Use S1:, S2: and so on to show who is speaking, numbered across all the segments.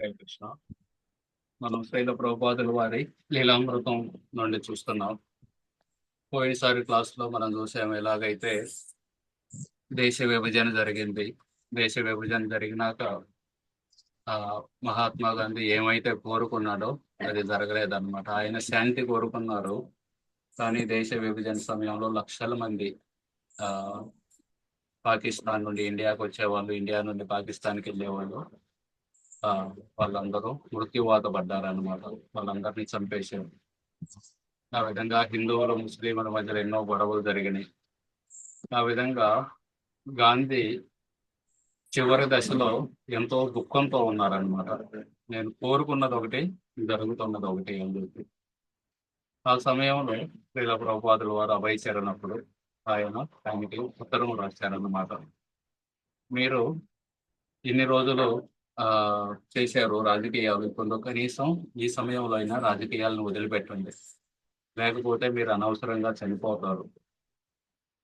S1: హరే కృష్ణ. మనం శ్రీల ప్రభుపాదుల వారి లీలామృతం నుండి చూస్తున్నాం. పోయినసారి క్లాసులో మనం చూసాము ఎలాగైతే దేశ విభజన జరిగింది. దేశ విభజన జరిగినాక ఆ మహాత్మా గాంధీ ఏమైతే కోరుకున్నాడో అది జరగలేదన్నమాట. ఆయన శాంతి కోరుకున్నారు, కానీ దేశ విభజన సమయంలో లక్షల మంది ఆ పాకిస్తాన్ నుండి ఇండియాకి వచ్చేవాళ్ళు, ఇండియా నుండి పాకిస్తాన్కి వెళ్ళేవాళ్ళు. ఆ వాళ్ళందరూ మృత్యువాత పడ్డారన్నమాట. వాళ్ళందరినీ చంపేశారు. ఆ విధంగా హిందువులు ముస్లింల మధ్యలో ఎన్నో గొడవలు జరిగినాయి. ఆ విధంగా గాంధీ చివరి దశలో ఎంతో దుఃఖంతో ఉన్నారనమాట. నేను కోరుకున్నది ఒకటి, జరుగుతున్నది ఒకటి అని చెప్పి. ఆ సమయంలో శ్రీల ప్రభుపాదుల వారు అభయచరణప్పుడు ఆయనకి ఉత్తరం రాశారన్నమాట. మీరు ఇన్ని రోజులు ఆ చేశారు రాజకీయాలు, ఇప్పుడు కనీసం ఈ సమయంలో అయినా రాజకీయాలను వదిలిపెట్టండి, లేకపోతే మీరు అనవసరంగా చనిపోతారు.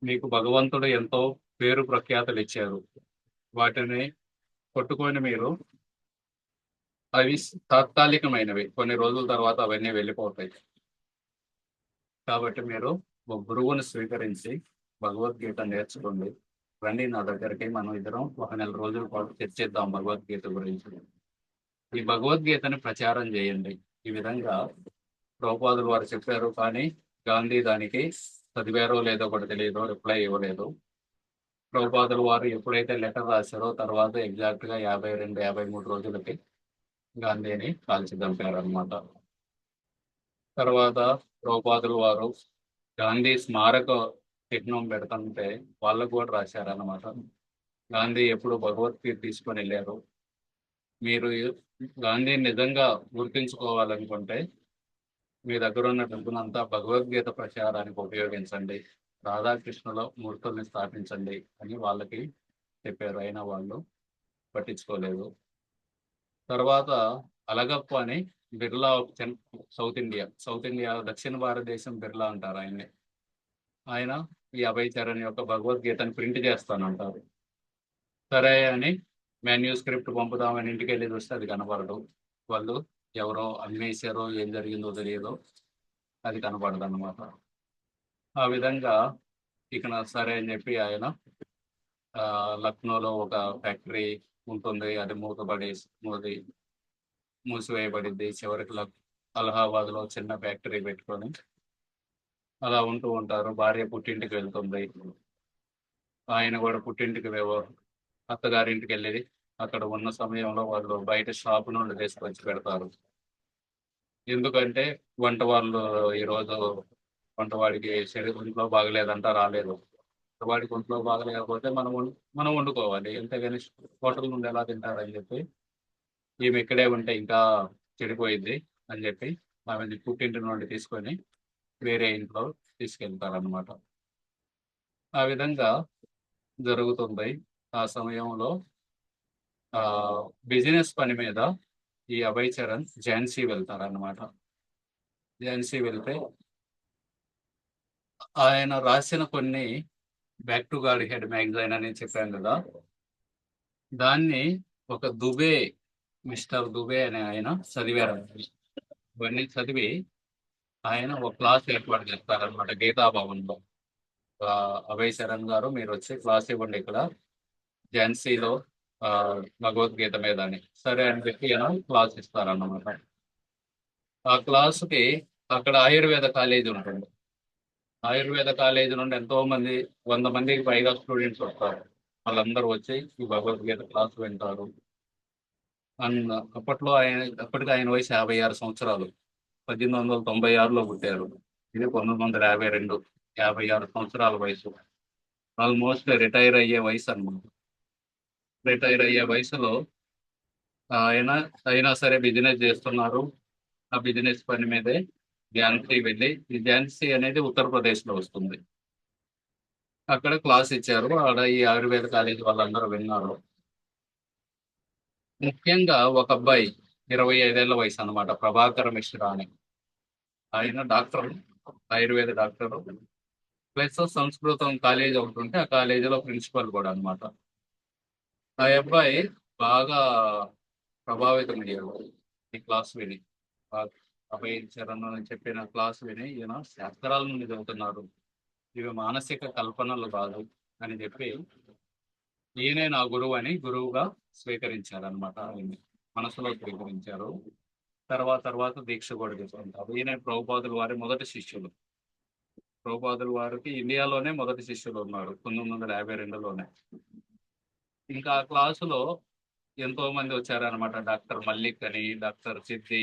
S1: మీకు భగవంతుడు ఎంతో పేరు ప్రఖ్యాతలు ఇచ్చారు, వాటిని కొట్టుకొని మీరు, అవి తాత్కాలికమైనవి, కొన్ని రోజుల తర్వాత అవన్నీ వెళ్ళిపోతాయి. కాబట్టి మీరు ఒక గురువుని స్వీకరించి భగవద్గీత నేర్చుకోండి. రండి నా దగ్గరికి, మనం ఇద్దరం ఒక నెల రోజుల పాటు చర్చిద్దాం భగవద్గీత గురించి. ఈ భగవద్గీతని ప్రచారం చేయండి. ఈ విధంగా ప్రభుపాదులు వారు చెప్పారు, కానీ గాంధీ దానికి చదివారో లేదో కూడా తెలియదు, రిప్లై ఇవ్వలేదు. ప్రభుపాదులు వారు ఎప్పుడైతే లెటర్ రాశారో తర్వాత ఎగ్జాక్ట్ గా 52, 53 రోజులకి గాంధీని కాల్చి చంపారనమాట. తర్వాత ప్రభుపాదులు వారు గాంధీ స్మారక చిహ్నం పెడుతుంటే వాళ్ళకు కూడా రాశారనమాట. గాంధీ ఎప్పుడు భగవద్గీత తీసుకొని వెళ్ళారు, మీరు గాంధీ నిజంగా గుర్తించుకోవాలనుకుంటే మీ దగ్గర ఉన్న డబ్బునంతా భగవద్గీత ప్రచారానికి ఉపయోగించండి, రాధాకృష్ణుల మూర్తుల్ని స్థాపించండి అని వాళ్ళకి చెప్పారు. అయినా వాళ్ళు పట్టించుకోలేదు. తర్వాత అలగప్ప అని బిర్లా సౌత్ ఇండియా దక్షిణ భారతదేశం బిర్లా అంటారు ఆయన్ని. ఆయన ఈ అభయ్ చరణ్ యొక్క భగవద్గీతను ప్రింట్ చేస్తానంటారు. సరే అని మాన్యూస్క్రిప్ట్ పంపుదామని ఇంటికి వెళ్ళి చూస్తే అది కనపడదు. వాళ్ళు ఎవరో అమ్మేశారో ఏం జరిగిందో తెలియదు, అది కనపడదు అనమాట. ఆ విధంగా ఇక సరే అని చెప్పి ఆయన ఆ, లక్నోలో ఒక ఫ్యాక్టరీ ఉంటుంది, అది మూసివేయబడింది. చివరికి అలహాబాద్లో చిన్న ఫ్యాక్టరీ పెట్టుకొని అలా ఉంటూ ఉంటారు. భార్య పుట్టింటికి వెళ్తుంది, ఆయన కూడా పుట్టింటికి అత్తగారింటికి వెళ్ళి అక్కడ ఉన్న సమయంలో వాళ్ళు బయట షాప్ నుండి తీసుకొచ్చి పెడతారు. ఎందుకంటే వంట ఈరోజు వంటవాడికి ఒంట్లో బాగలేదంట, రాలేదు. వాడికి ఒంట్లో బాగలేకపోతే మనం వండుకోవాలి, అంతేగాని హోటల్ నుండి ఎలా తింటారని చెప్పి ఈమె ఇక్కడే ఉంటే ఇంకా చెడిపోయింది అని చెప్పి ఆమెని పుట్టింటి నుండి తీసుకొని వేరే ఇంట్లో తీసుకెళ్తారనమాట. ఆ విధంగా జరుగుతుంది. ఆ సమయంలో ఆ బిజినెస్ పని మీద ఈ అభయ్ చరణ్ ఝాన్సీ వెళ్తారనమాట. ఝాన్సీ వెళ్తే ఆయన రాసిన కొన్ని back to God head magazine అని చెప్పాను కదా, దాన్ని ఒక మిస్టర్ దుబే అనే ఆయన చదివారు. ఇవన్నీ చదివి ఆయన ఒక క్లాస్ ఏర్పాటు చేస్తారనమాట గీతాభవన్లో. ఆ, అభయ్ శరణ్ గారు మీరు వచ్చి క్లాస్ ఇవ్వండి ఇక్కడ ఝాన్సీలో ఆ, భగవద్గీత మీద అని. సరే అని చెప్పి ఈయన క్లాస్ ఇస్తారన్నమాట. ఆ క్లాసుకి అక్కడ ఆయుర్వేద కాలేజీ ఉంటుంది. ఆయుర్వేద కాలేజీ నుండి ఎంతో మంది, 100 మందికి పైగా స్టూడెంట్స్ వస్తారు. వాళ్ళందరూ వచ్చి ఈ భగవద్గీత క్లాస్ వింటారు. అండ్ అప్పటికి ఆయన వయసు 56 సంవత్సరాలు. 1896లో పుట్టారు. ఇది 1952, 56 సంవత్సరాల వయసు. ఆల్మోస్ట్ రిటైర్ అయ్యే వయసు అన్నమాట. రిటైర్ అయ్యే వయసులో ఆయన అయినా సరే బిజినెస్ చేస్తున్నారు. ఆ బిజినెస్ పని మీదే ఝాన్సీ వెళ్ళి, ఈ ఝాన్సీ అనేది ఉత్తరప్రదేశ్ లో వస్తుంది. అక్కడ క్లాస్ ఇచ్చారు. ఆడ ఈ ఆయుర్వేద కాలేజీ వాళ్ళందరూ విన్నారు. ముఖ్యంగా ఒక అబ్బాయి, 25 ఏళ్ల వయసు అన్నమాట, ప్రభాకర మిశ్రా అని. ఆయన డాక్టర్, ఆయుర్వేద డాక్టర్. ప్లస్ సంస్కృతం కాలేజ్ ఒకటి ఉంటే ఆ కాలేజీలో ప్రిన్సిపల్ కూడా అన్నమాట. ఆ అబ్బాయి బాగా ప్రభావితమయ్యాడు ఈ క్లాస్ విని. ఆ అభయ్ చరణ్ అని చెప్పిన క్లాస్ విని ఈయన శాస్త్రాల నుండి చదువుతున్నారు, ఇవి మానసిక కల్పనలు కాదు అని చెప్పి ఈయనే నా గురువు అని గురువుగా స్వీకరించారనమాట. ఆయన్ని మనసులో స్వీకరించారు. తర్వాత తర్వాత దీక్ష కూడా తీసుకుంటారు. ఈయన ప్రభుపాదుల వారి మొదటి శిష్యులు. ప్రభుపాదుల వారికి ఇండియాలోనే మొదటి శిష్యులు ఉన్నారు 1952లోనే. ఇంకా ఆ క్లాసులో ఎంతో మంది వచ్చారనమాట. డాక్టర్ మల్లిక్ అని, డాక్టర్ సిద్ధి,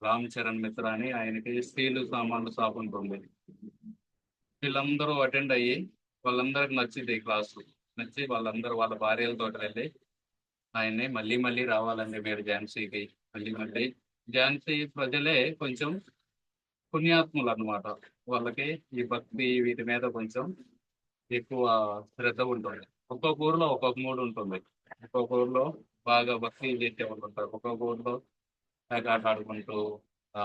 S1: రామ్ చరణ్ మిత్ర అని, ఆయనకి స్టీలు సామాన్లు షాప్ ఉంటుంది. వీళ్ళందరూ అటెండ్ అయ్యి వాళ్ళందరికి నచ్చింది ఈ క్లాసు. నచ్చి వాళ్ళందరూ వాళ్ళ భార్యలతో వెళ్ళి ఆయన్ని మళ్ళీ మళ్ళీ రావాలండి మీరు ఝాన్సీకి, మళ్ళీ మళ్ళీ. ఝాన్సీ ప్రజలే కొంచెం పుణ్యాత్ములు అన్నమాట. వాళ్ళకి ఈ భక్తి వీటి మీద కొంచెం ఎక్కువ శ్రద్ధ ఉంటుంది. ఒక్కొక్క ఊర్లో ఒక్కొక్క మూడు ఉంటుంది. ఒక్కొక్క ఊర్లో బాగా భక్తి చేసే వాళ్ళు ఉంటారు. ఒక్కొక్క ఊర్లో పేకాట ఆడుకుంటూ, ఆ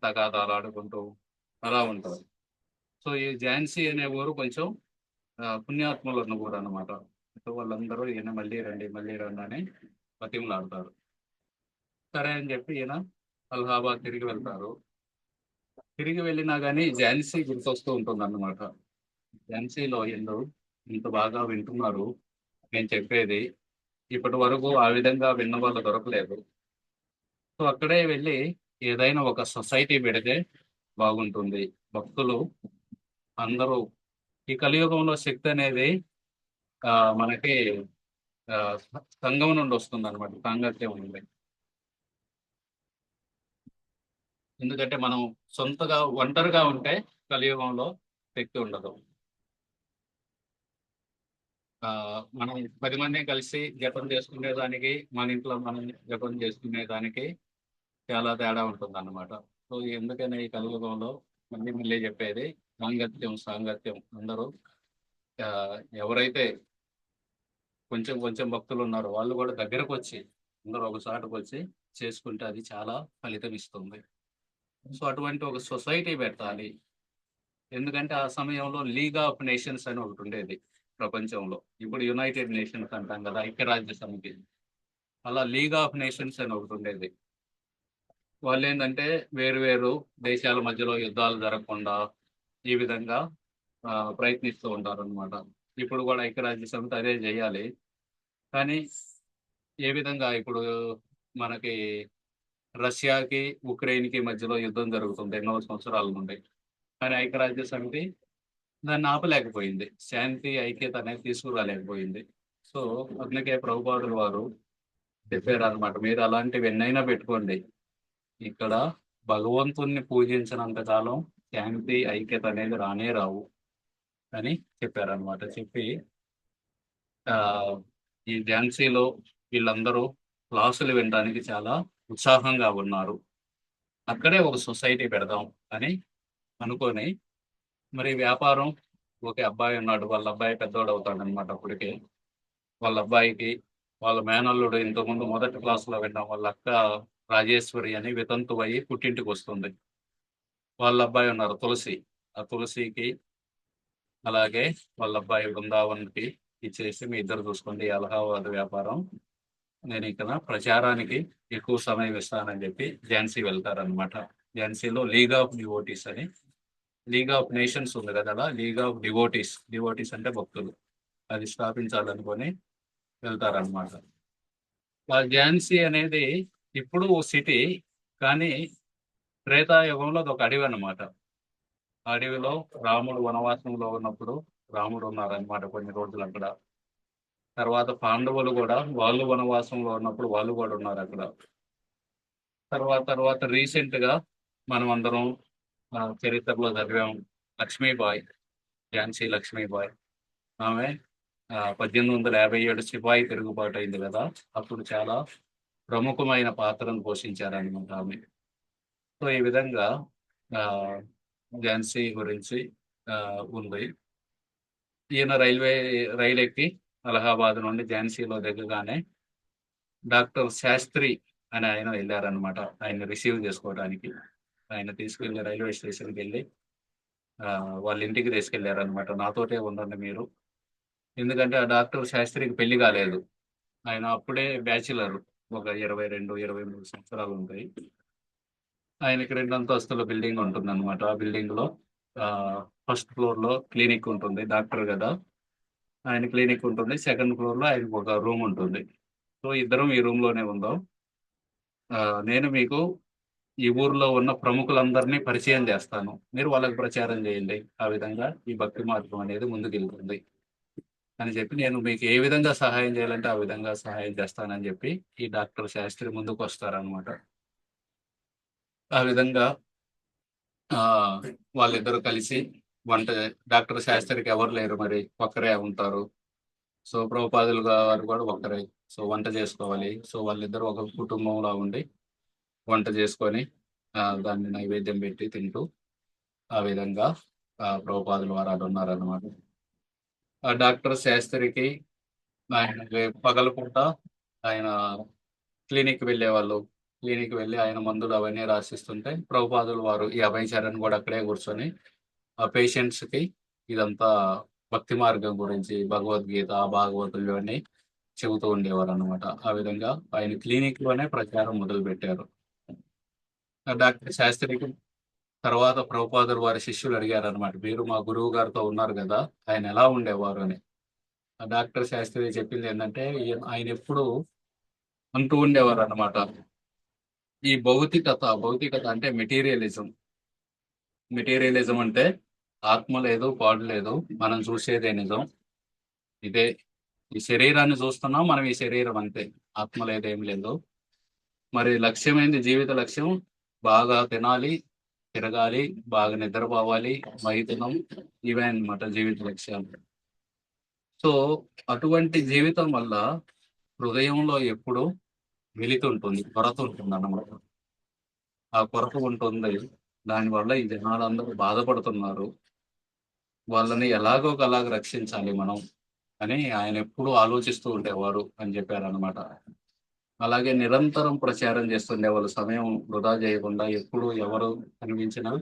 S1: తగాదాలు ఆడుకుంటూ అలా ఉంటారు. సో ఈ ఝాన్సీ అనే ఊరు కొంచెం పుణ్యాత్ములు ఉన్న ఊరు అనమాట. సో వాళ్ళందరూ ఈయన మళ్ళీ రండి మళ్ళీ రండి అని బతిమలాడతారు. సరే అని చెప్పి ఈయన అలహాబాద్ తిరిగి వెళ్తారు. తిరిగి వెళ్ళినా కానీ ఝాన్సీ గుర్తొస్తూ ఉంటుంది అన్నమాట. ఝాన్సీలో ఎందు ఇంత బాగా వింటున్నారు నేను చెప్పేది, ఇప్పటి వరకు ఆ విధంగా విన్న వాళ్ళు దొరకలేదు. సో అక్కడే వెళ్ళి ఏదైనా ఒక సొసైటీ పెడితే బాగుంటుంది. భక్తులు అందరూ, ఈ కలియుగంలో శక్తి అనేది మనకి ఆ, సంఘం నుండి వస్తుంది అనమాట, సాంగత్యం ఉంది. ఎందుకంటే మనం సొంతగా ఒంటరిగా ఉంటే కలియుగంలో శక్తి ఉండదు. ఆ, మనం 10 మంది కలిసి జపం చేసుకునే దానికి, మన ఇంట్లో మనం జపం చేసుకునే దానికి చాలా తేడా ఉంటుంది అన్నమాట. సో ఎందుకని ఈ కలియుగంలో మళ్ళీ మళ్ళీ చెప్పేది సాంగత్యం సాంగత్యం. అందరూ ఆ, ఎవరైతే కొంచెం కొంచెం భక్తులు ఉన్నారో వాళ్ళు కూడా దగ్గరకు వచ్చి అందరూ ఒక చాటుకు వచ్చి చేసుకుంటే అది చాలా ఫలితం ఇస్తుంది. సో అటువంటి ఒక సొసైటీ పెట్టాలి. ఎందుకంటే ఆ సమయంలో లీగ్ ఆఫ్ నేషన్స్ అని ఒకటి ఉండేది ప్రపంచంలో. ఇప్పుడు యునైటెడ్ నేషన్స్ అంటాం కదా, ఐక్యరాజ్య సమితి. అలా లీగ్ ఆఫ్ నేషన్స్ అని ఒకటి ఉండేది. వాళ్ళు ఏంటంటే వేరు వేరు దేశాల మధ్యలో యుద్ధాలు జరగకుండా ఈ విధంగా ప్రయత్నిస్తూ ఉంటారు అనమాట. ఇప్పుడు కూడా ఐక్యరాజ్య సమితి అదే చేయాలి. కానీ ఏ విధంగా ఇప్పుడు మనకి రష్యాకి ఉక్రెయిన్కి మధ్యలో యుద్ధం జరుగుతుంది ఎన్నో సంవత్సరాల నుండి. కానీ ఐక్యరాజ్య సమితి దాన్ని ఆపలేకపోయింది, శాంతి ఐక్యత అనేది తీసుకురాలేకపోయింది. సో అందుకే ప్రభుపాదుల వారు చెప్పారు అనమాట, మీరు అలాంటివి ఎన్నైనా పెట్టుకోండి, ఇక్కడ భగవంతుణ్ణి పూజించినంత కాలం శాంతి ఐక్యత అనేది రానే రావు అని చెప్పారనమాట. చెప్పి ఆ ఈ ఝాన్సీలో వీళ్ళందరూ క్లాసులు వినడానికి చాలా ఉత్సాహంగా ఉన్నారు. అక్కడే ఒక సొసైటీ పెడదాం అని అనుకొని, మరి వ్యాపారం, ఒక అబ్బాయి ఉన్నాడు, వాళ్ళ అబ్బాయి పెద్దోడు అవుతాడు అనమాట అప్పటికి. వాళ్ళ అబ్బాయికి వాళ్ళ మేనల్లుడు ఇంతకుముందు మొదటి క్లాసులో విన్నాం, వాళ్ళ అక్క రాజేశ్వరి అని వితంతు అయ్యి పుట్టింటికి వస్తుంది. వాళ్ళ అబ్బాయి ఉన్నారు తులసి, ఆ తులసికి అలాగే వాళ్ళ అబ్బాయి బృందావన్కి ఇచ్చేసి మీ ఇద్దరు చూసుకోండి అలహాబాద్ వ్యాపారం, నేను ఇక్కడ ప్రచారానికి ఎక్కువ సమయం ఇస్తానని చెప్పి ఝాన్సీ వెళ్తారనమాట. ఝాన్సీలో లీగ్ ఆఫ్ డివోటీస్ అని, లీగ్ ఆఫ్ నేషన్స్ ఉంది కదా, అలా లీగ్ ఆఫ్ డివోటీస్, డివోటీస్ అంటే భక్తులు, అది స్థాపించాలనుకొని వెళ్తారనమాట. ఆ ఝాన్సీ అనేది ఇప్పుడు ఓ సిటీ, కానీ త్రేతాయుగంలో అది ఒక అడవి అన్నమాట. ఆ అడవిలో రాముడు వనవాసంలో ఉన్నప్పుడు రాముడు ఉన్నారనమాట కొన్ని రోజులు అక్కడ. తర్వాత పాండవులు కూడా వాళ్ళు వనవాసంలో ఉన్నప్పుడు వాళ్ళు కూడా ఉన్నారు అక్కడ. తర్వాత తర్వాత రీసెంట్ గా మనం అందరం చరిత్రలో చదివాం, లక్ష్మీబాయి, ఝాన్సీ లక్ష్మీబాయి. ఆమె 1857 సిపాయి తిరుగుబాటు అయింది కదా, అప్పుడు చాలా ప్రముఖమైన పాత్రను పోషించారనమాట ఆమె. సో ఈ విధంగా ఆ, ఝాన్సీ గురించి ఆ, ఉంది. ఈయన రైలు ఎక్కి అలహాబాద్ నుండి ఝాన్సీలో దిగగానే డాక్టర్ శాస్త్రి అని ఆయన వెళ్ళారనమాట ఆయన రిసీవ్ చేసుకోవడానికి. ఆయన తీసుకెళ్లి రైల్వే స్టేషన్కి వెళ్ళి వాళ్ళ ఇంటికి తీసుకెళ్లారనమాట. నాతోటే ఉండండి మీరు, ఎందుకంటే ఆ డాక్టర్ శాస్త్రికి పెళ్లి కాలేదు. ఆయన అప్పుడే బ్యాచిలర్. ఒక 22, 23 సంవత్సరాలు ఉంటాయి. ఆయనకి 2 అంతస్తుల బిల్డింగ్ ఉంటుందన్నమాట. ఆ బిల్డింగ్‌లో ఫస్ట్ ఫ్లోర్‌లో క్లినిక్ ఉంటుంది. డాక్టర్ గదా! ఆయన క్లినిక్ ఉంటుంది. సెకండ్ ఫ్లోర్‌లో ఆయనకు ఒక రూమ్ ఉంటుంది. సో, ఇద్దరం ఈ రూమ్‌లోనే ఉందాం. నేను మీకు ఈ ఊర్లో ఉన్న ప్రముఖులందరినీ పరిచయం చేస్తాను. మీరు వాళ్ళకి ప్రచారం చేయండి. ఆ విధంగా ఈ భక్తి మార్గం అనేది ముందుకెళ్తుంది అని చెప్పి, నేను మీకు ఏ విధంగా సహాయం చేయాలంటే ఆ విధంగా సహాయం చేస్తానని చెప్పి ఈ డాక్టర్ శాస్త్రి ముందుకొస్తారనమాట. ఆ విధంగా వాళ్ళిద్దరూ కలిసి వంట డాక్టర్ శాస్త్రికి ఎవరు లేరు మరి. ఒక్కరే ఉంటారు. సో, ప్రభుపాదులు గారు కూడా ఒక్కరే. సో, వంట చేసుకోవాలి. సో, వాళ్ళిద్దరూ ఒక కుటుంబంలా ఉండి వంట చేసుకొని దాన్ని నైవేద్యం పెట్టి తింటూ ఆ విధంగా ప్రభుపాదుల వారు అటున్నారనమాట. ఆ డాక్టర్ శాస్త్రికి ఆయనకి పగలపూట ఆయన క్లినిక్ వెళ్ళేవాళ్ళు. క్లినిక్ వెళ్ళి ఆయన మందులు అవన్నీ రాసిస్తుంటే ప్రభుపాదుల వారు ఈ అభయ చరణ్ కూడా అక్కడే కూర్చొని ఆ పేషెంట్స్‌కి ఇదంతా భక్తి మార్గం గురించి భగవద్గీత, భాగవతులు ఇవన్నీ చెబుతూ ఉండేవారనమాట. ఆ విధంగా ఆయన క్లినిక్‌లోనే ప్రచారం మొదలుపెట్టారు. డాక్టర్ శాస్త్రికి తర్వాత ప్రభుపాదులు వారి శిష్యులు అడిగారనమాట. మీరు మా గురువు గారితో ఉన్నారు గదా! ఆయన ఎలా ఉండేవారు అని. ఆ డాక్టర్ శాస్త్రి చెప్పిందేంటంటే ఆయనెప్పుడూ అంటూ ఉండేవారనమాట. ఈ భౌతికత అంటే మెటీరియలిజం. మెటీరియలిజం అంటే ఆత్మ లేదు, పాడు లేదు. మనం చూసేదే నిజం. ఇదే ఈ శరీరాన్ని చూస్తున్నాం. మనం ఈ శరీరం అంతే. ఆత్మ లేదు, ఏం లేదు. మరి లక్ష్యమేంది? జీవిత లక్ష్యం బాగా తినాలి, తిరగాలి, బాగా నిద్రపోవాలి, మైథునం ఇవే అన్నమాట జీవిత లక్ష్యాలు. సో, అటువంటి జీవితం వల్ల హృదయంలో ఎప్పుడూ వెలితుంటుంది. కొరత ఉంటుందన్నమాట. ఆ కొరత ఉంటుంది. దానివల్ల ఈ జనాలందరూ బాధపడుతున్నారు. వాళ్ళని ఎలాగో ఒకలాగా రక్షించాలి మనం అని ఆయనెప్పుడూ ఆలోచిస్తూ ఉండేవారు అని చెప్పారనమాట. అలాగే నిరంతరం ప్రచారం చేస్తుండేవాళ్ళు. సమయం వృధా చేయకుండా ఎప్పుడు ఎవరు కనిపించినా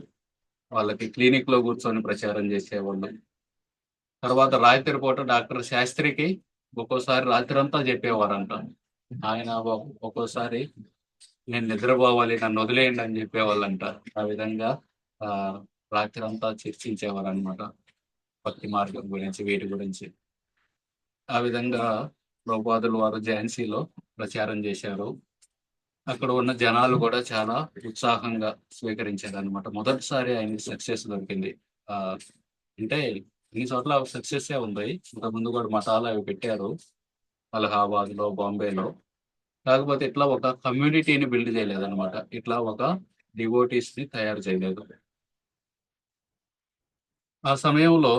S1: వాళ్ళకి క్లినిక్‌లో కూర్చొని ప్రచారం చేసేవాళ్ళు. తర్వాత రాత్రి పూట డాక్టర్ శాస్త్రికి ఒక్కోసారి రాత్రంతా చెప్పేవారంట. ఆయన ఒక్కోసారి నేను నిద్రపోవాలి, నన్నొదిలేయండి అని చెప్పేవాళ్ళంట. ఆ విధంగా ఆహ్, రాత్రంతా చర్చించేవారనమాట. భక్తి మార్గం గురించి, వీటి గురించి. ఆ విధంగా ప్రభుపాదుల వారు ఝాన్సీలో ప్రచారం చేశారు. అక్కడ ఉన్న జనాలు కూడా చాలా ఉత్సాహంగా స్వీకరించారనమాట. మొదటిసారి ఆయనకి సక్సెస్ దొరికింది. ఆహ్, అంటే అన్ని చోట్ల సక్సెస్సే ఉంది. ఇంతకుముందు కూడా మఠాలు అవి పెట్టారు. అలహాబాద్‌లో, బాంబేలో. కాకపోతే ఇట్లా ఒక కమ్యూనిటీని బిల్డ్ చేయలేదనమాట. ఇట్లా ఒక డివోటీస్‌ని తయారు చేయలేదు. ఆ సమయంలో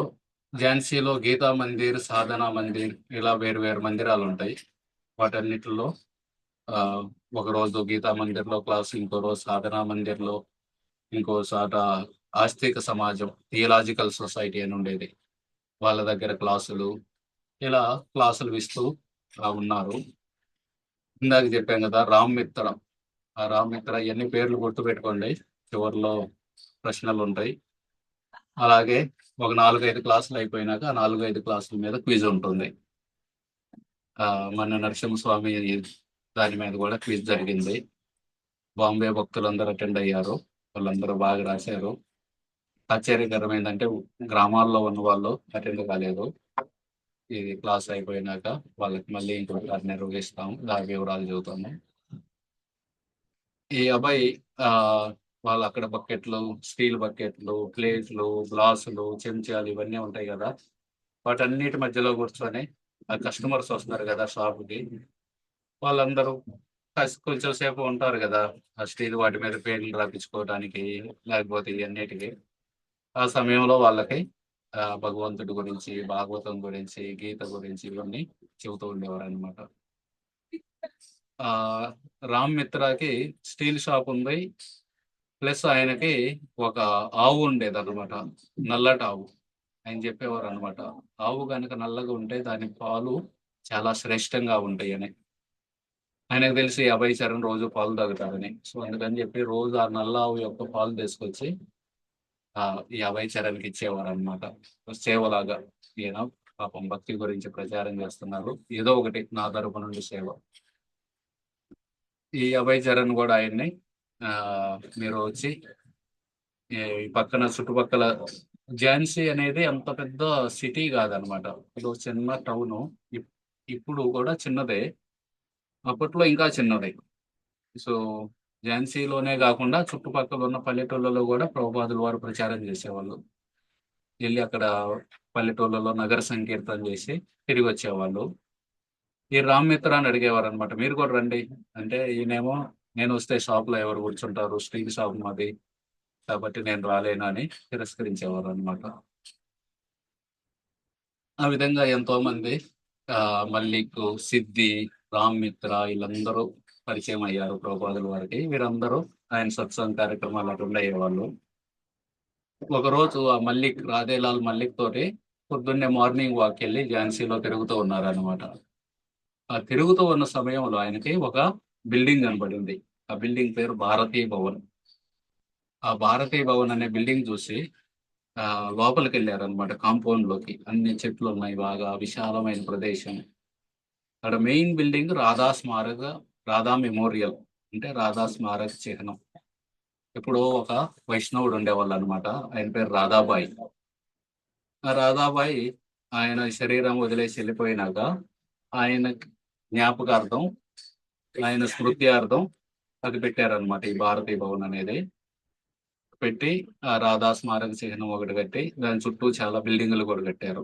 S1: ఝాన్సీలో గీతా మందిర్, సాధనా మందిర్ ఇలా వేరు వేరు మందిరాలుంటాయి. వాటన్నిటిలో ఆహ్, ఒకరోజు గీతా మందిర్‌లో క్లాస్, ఇంకో రోజు సాధనా మందిర్‌లో, ఇంకో చోట ఆస్తిక సమాజం, థియలాజికల్ సొసైటీ అని ఉండేది. వాళ్ళ దగ్గర క్లాసులు, ఇలా క్లాసులు ఇస్తూ ఉన్నారు. ఇందాక చెప్పాను కదా! రామ్ మిత్ర. ఆ రామ్ మిత్ర ఇయన్నీ పేర్లు గుర్తుపెట్టుకోండి. చివర్లో ప్రశ్నలుంటాయి. అలాగే ఒక 4, 5 క్లాసులు అయిపోయినాక ఆ 4, 5 క్లాసుల మీద క్విజ్ ఉంటుంది. మన నరసింహస్వామి దాని మీద కూడా క్విజ్ జరిగింది. బాంబే భక్తులందరూ అటెండ్ అయ్యారు. వాళ్ళందరూ బాగా రాశారు. ఆశ్చర్యకరం ఏందంటే గ్రామాల్లో ఉన్నవాళ్ళు అటెండ్ కాలేదు. ఇది క్లాస్ అయిపోయినాక వాళ్ళకి మళ్ళీ ఇంకోసారి నిర్వహిస్తాం. దాని వివరాలు చెబుతాము. ఈ అబ్బాయి ఆహ్, వాళ్ళక్కడ బకెట్లు, స్టీల్ బకెట్లు, ప్లేట్లు, గ్లాసులు, చెంచాలు ఇవన్నీ ఉంటాయి గదా! వాటన్నిటి మధ్యలో కూర్చొని కస్టమర్స్ వస్తారు గదా షాప్‌కి. వాళ్ళందరూ కొంచెం సేపు ఉంటారు గదా! ఆ స్టీల్ వాటి మీద పేర్లు రాపిచ్చుకోవడానికి, లేకపోతే ఇయన్నిటికి. ఆ సమయంలో వాళ్ళకి భగవంతుడి గురించి, భాగవతం గురించి, గీత గురించి ఇవన్నీ చెబుతూ ఉండేవారనమాట. ఆహ్, రామ్ మిత్రాకి స్టీల్ షాప్ ఉంది. ప్లస్ ఆయనకి ఒక ఆవు ఉండేదనమాట. నల్లటి ఆవు. ఆయన చెప్పేవారనమాట. ఆవు గనక నల్లగా ఉంటే దాని పాలు చాలా శ్రేష్టంగా ఉంటాయని. ఆయనకు తెలుసు ఈ అభయ్ చరణ్ రోజు పాలు తాగుతాడని. సో, అందుకని చెప్పి రోజు ఆ నల్ల ఆవు యొక్క పాలు తీసుకొచ్చి ఈ అభయ్ చరణ్‌కి ఇచ్చేవారనమాట. సేవలాగా ఈయన పాపం భక్తి గురించి ప్రచారం చేస్తున్నారు. ఏదో ఒకటి నా తరపు నుండి సేవ. ఈ అభయ్ చరణ్ కూడా ఆయన్ని మీరు వచ్చి ఈ పక్కన చుట్టుపక్కల ఝాన్సీ అనేది అంత పెద్ద సిటీ కాదనమాట. ఇది ఒక చిన్న టౌన్. ఇప్పుడు కూడా చిన్నదే, అప్పట్లో ఇంకా చిన్నది. సో ఝాన్సీలోనే కాకుండా చుట్టుపక్కల ఉన్న పల్లెటూళ్ళలో కూడా ప్రభుపాదుల వారు ప్రచారం చేసేవాళ్ళు. వెళ్ళి అక్కడ పల్లెటూళ్ళలో నగర సంకీర్తన చేసి తిరిగి వచ్చేవాళ్ళు. ఈ రామ్ మిత్ర అని అడిగేవారు అనమాట, మీరు కూడా రండి అంటే ఈయనేమో, నేను వస్తే షాప్ లో ఎవరు కూర్చుంటారు, స్టీల్ షాప్ మాది, కాబట్టి నేను రాలేను అని తిరస్కరించేవారు అనమాట. ఆ విధంగా ఎంతో మంది మల్లిక్, సిద్ధి, రామ్ మిత్ర వీళ్ళందరూ పరిచయం అయ్యారు ప్రభుపాదుల వారికి. వీరందరూ ఆయన సత్సంగ కార్యక్రమాలు అటెండ్ అయ్యేవాళ్ళు. ఒకరోజు ఆ మల్లిక్, రాధేలాల్ మల్లిక్ తోటి పొద్దున్నే మార్నింగ్ వాక్ వెళ్ళి ఝాన్సీలో తిరుగుతూ ఉన్నారనమాట. ఆ తిరుగుతూ ఉన్న సమయంలో ఆయనకి ఒక బిల్డింగ్ కనబడింది. ఆ బిల్డింగ్ పేరు భారతీయ భవన్. ఆ భారతీయ భవన్ అనే బిల్డింగ్ చూసి లోపలికి వెళ్ళారనమాట. కాంపౌండ్ లోకి అన్ని చెట్లు ఉన్నాయి, బాగా విశాలమైన ప్రదేశం. అక్కడ మెయిన్ బిల్డింగ్ రాధా స్మారక, రాధా మెమోరియల్, అంటే రాధా స్మారక చిహ్నం. ఎప్పుడో ఒక వైష్ణవుడు ఉండేవాళ్ళు అనమాట, ఆయన పేరు రాధాబాయి. ఆ రాధాబాయి ఆయన శరీరం వదిలేసి వెళ్ళిపోయినాక ఆయన జ్ఞాపకార్థం, ఆయన స్మృత్యార్థం అది పెట్టారనమాట ఈ భారతీయ భవన్ అనేది. పెట్టి ఆ రాధా స్మారక చిహ్నం ఒకటి కట్టి దాని చుట్టూ చాలా బిల్డింగులు కూడా కట్టారు,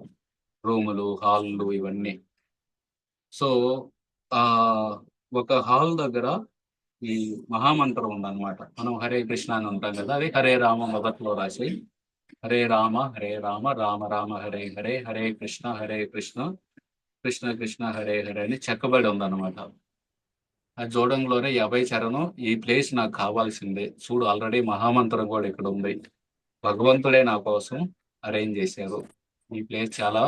S1: రూములు, హాల్లు ఇవన్నీ. సో ఆ ఒక హాల్ దగ్గర ఈ మహామంత్రం ఉందన్నమాట. మనం హరే కృష్ణ అని ఉంటాం కదా, అది హరే రామ మొదట్లో రాసి హరే రామ హరే రామ రామ రామ హరే హరే హరే కృష్ణ హరే కృష్ణ కృష్ణ కృష్ణ హరే హరే అని చెక్కబడి ఉందన్నమాట. ఆ జోడంలోనే 50 చరణం, ఈ ప్లేస్ నాకు కావాల్సిందే, చూడు ఆల్రెడీ మహామంత్రం కూడా ఇక్కడ ఉంది, భగవంతుడే నా కోసం అరేంజ్ చేశారు, ఈ ప్లేస్ చాలా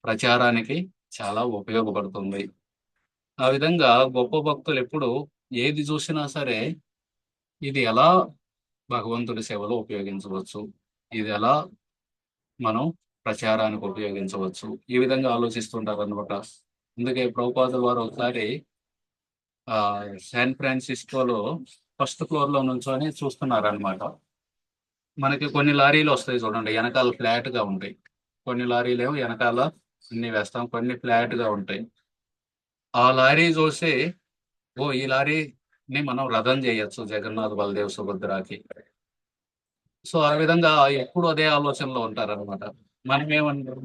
S1: ప్రచారానికి చాలా ఉపయోగపడుతుంది. ఆ విధంగా గొప్ప భక్తులు ఎప్పుడు ఏది చూసినా సరే ఇది ఎలా భగవంతుడి సేవలో ఉపయోగించవచ్చు, ఇది ఎలా మనం ప్రచారానికి ఉపయోగించవచ్చు, ఈ విధంగా ఆలోచిస్తుంటారు అనమాట. అందుకే ప్రభుపాదుల వారు ఒకసారి శాన్ ఫ్రాన్సిస్కోలో ఫస్ట్ ఫ్లోర్ లో నుంచొని చూస్తున్నారు అనమాట. మనకి కొన్ని లారీలు వస్తాయి చూడండి, వెనకాల ఫ్లాట్ గా ఉంటాయి. కొన్ని లారీలు ఏమో వెనకాల అన్ని వేస్తాం, కొన్ని ఫ్లాట్ గా ఉంటాయి. ఆ లారీ చూసి, ఓ ఈ లారీని మనం రథం చేయొచ్చు జగన్నాథ్ బలదేవ్ సుభద్రాకి. సో ఆ విధంగా ఎప్పుడు అదే ఆలోచనలో ఉంటారన్నమాట.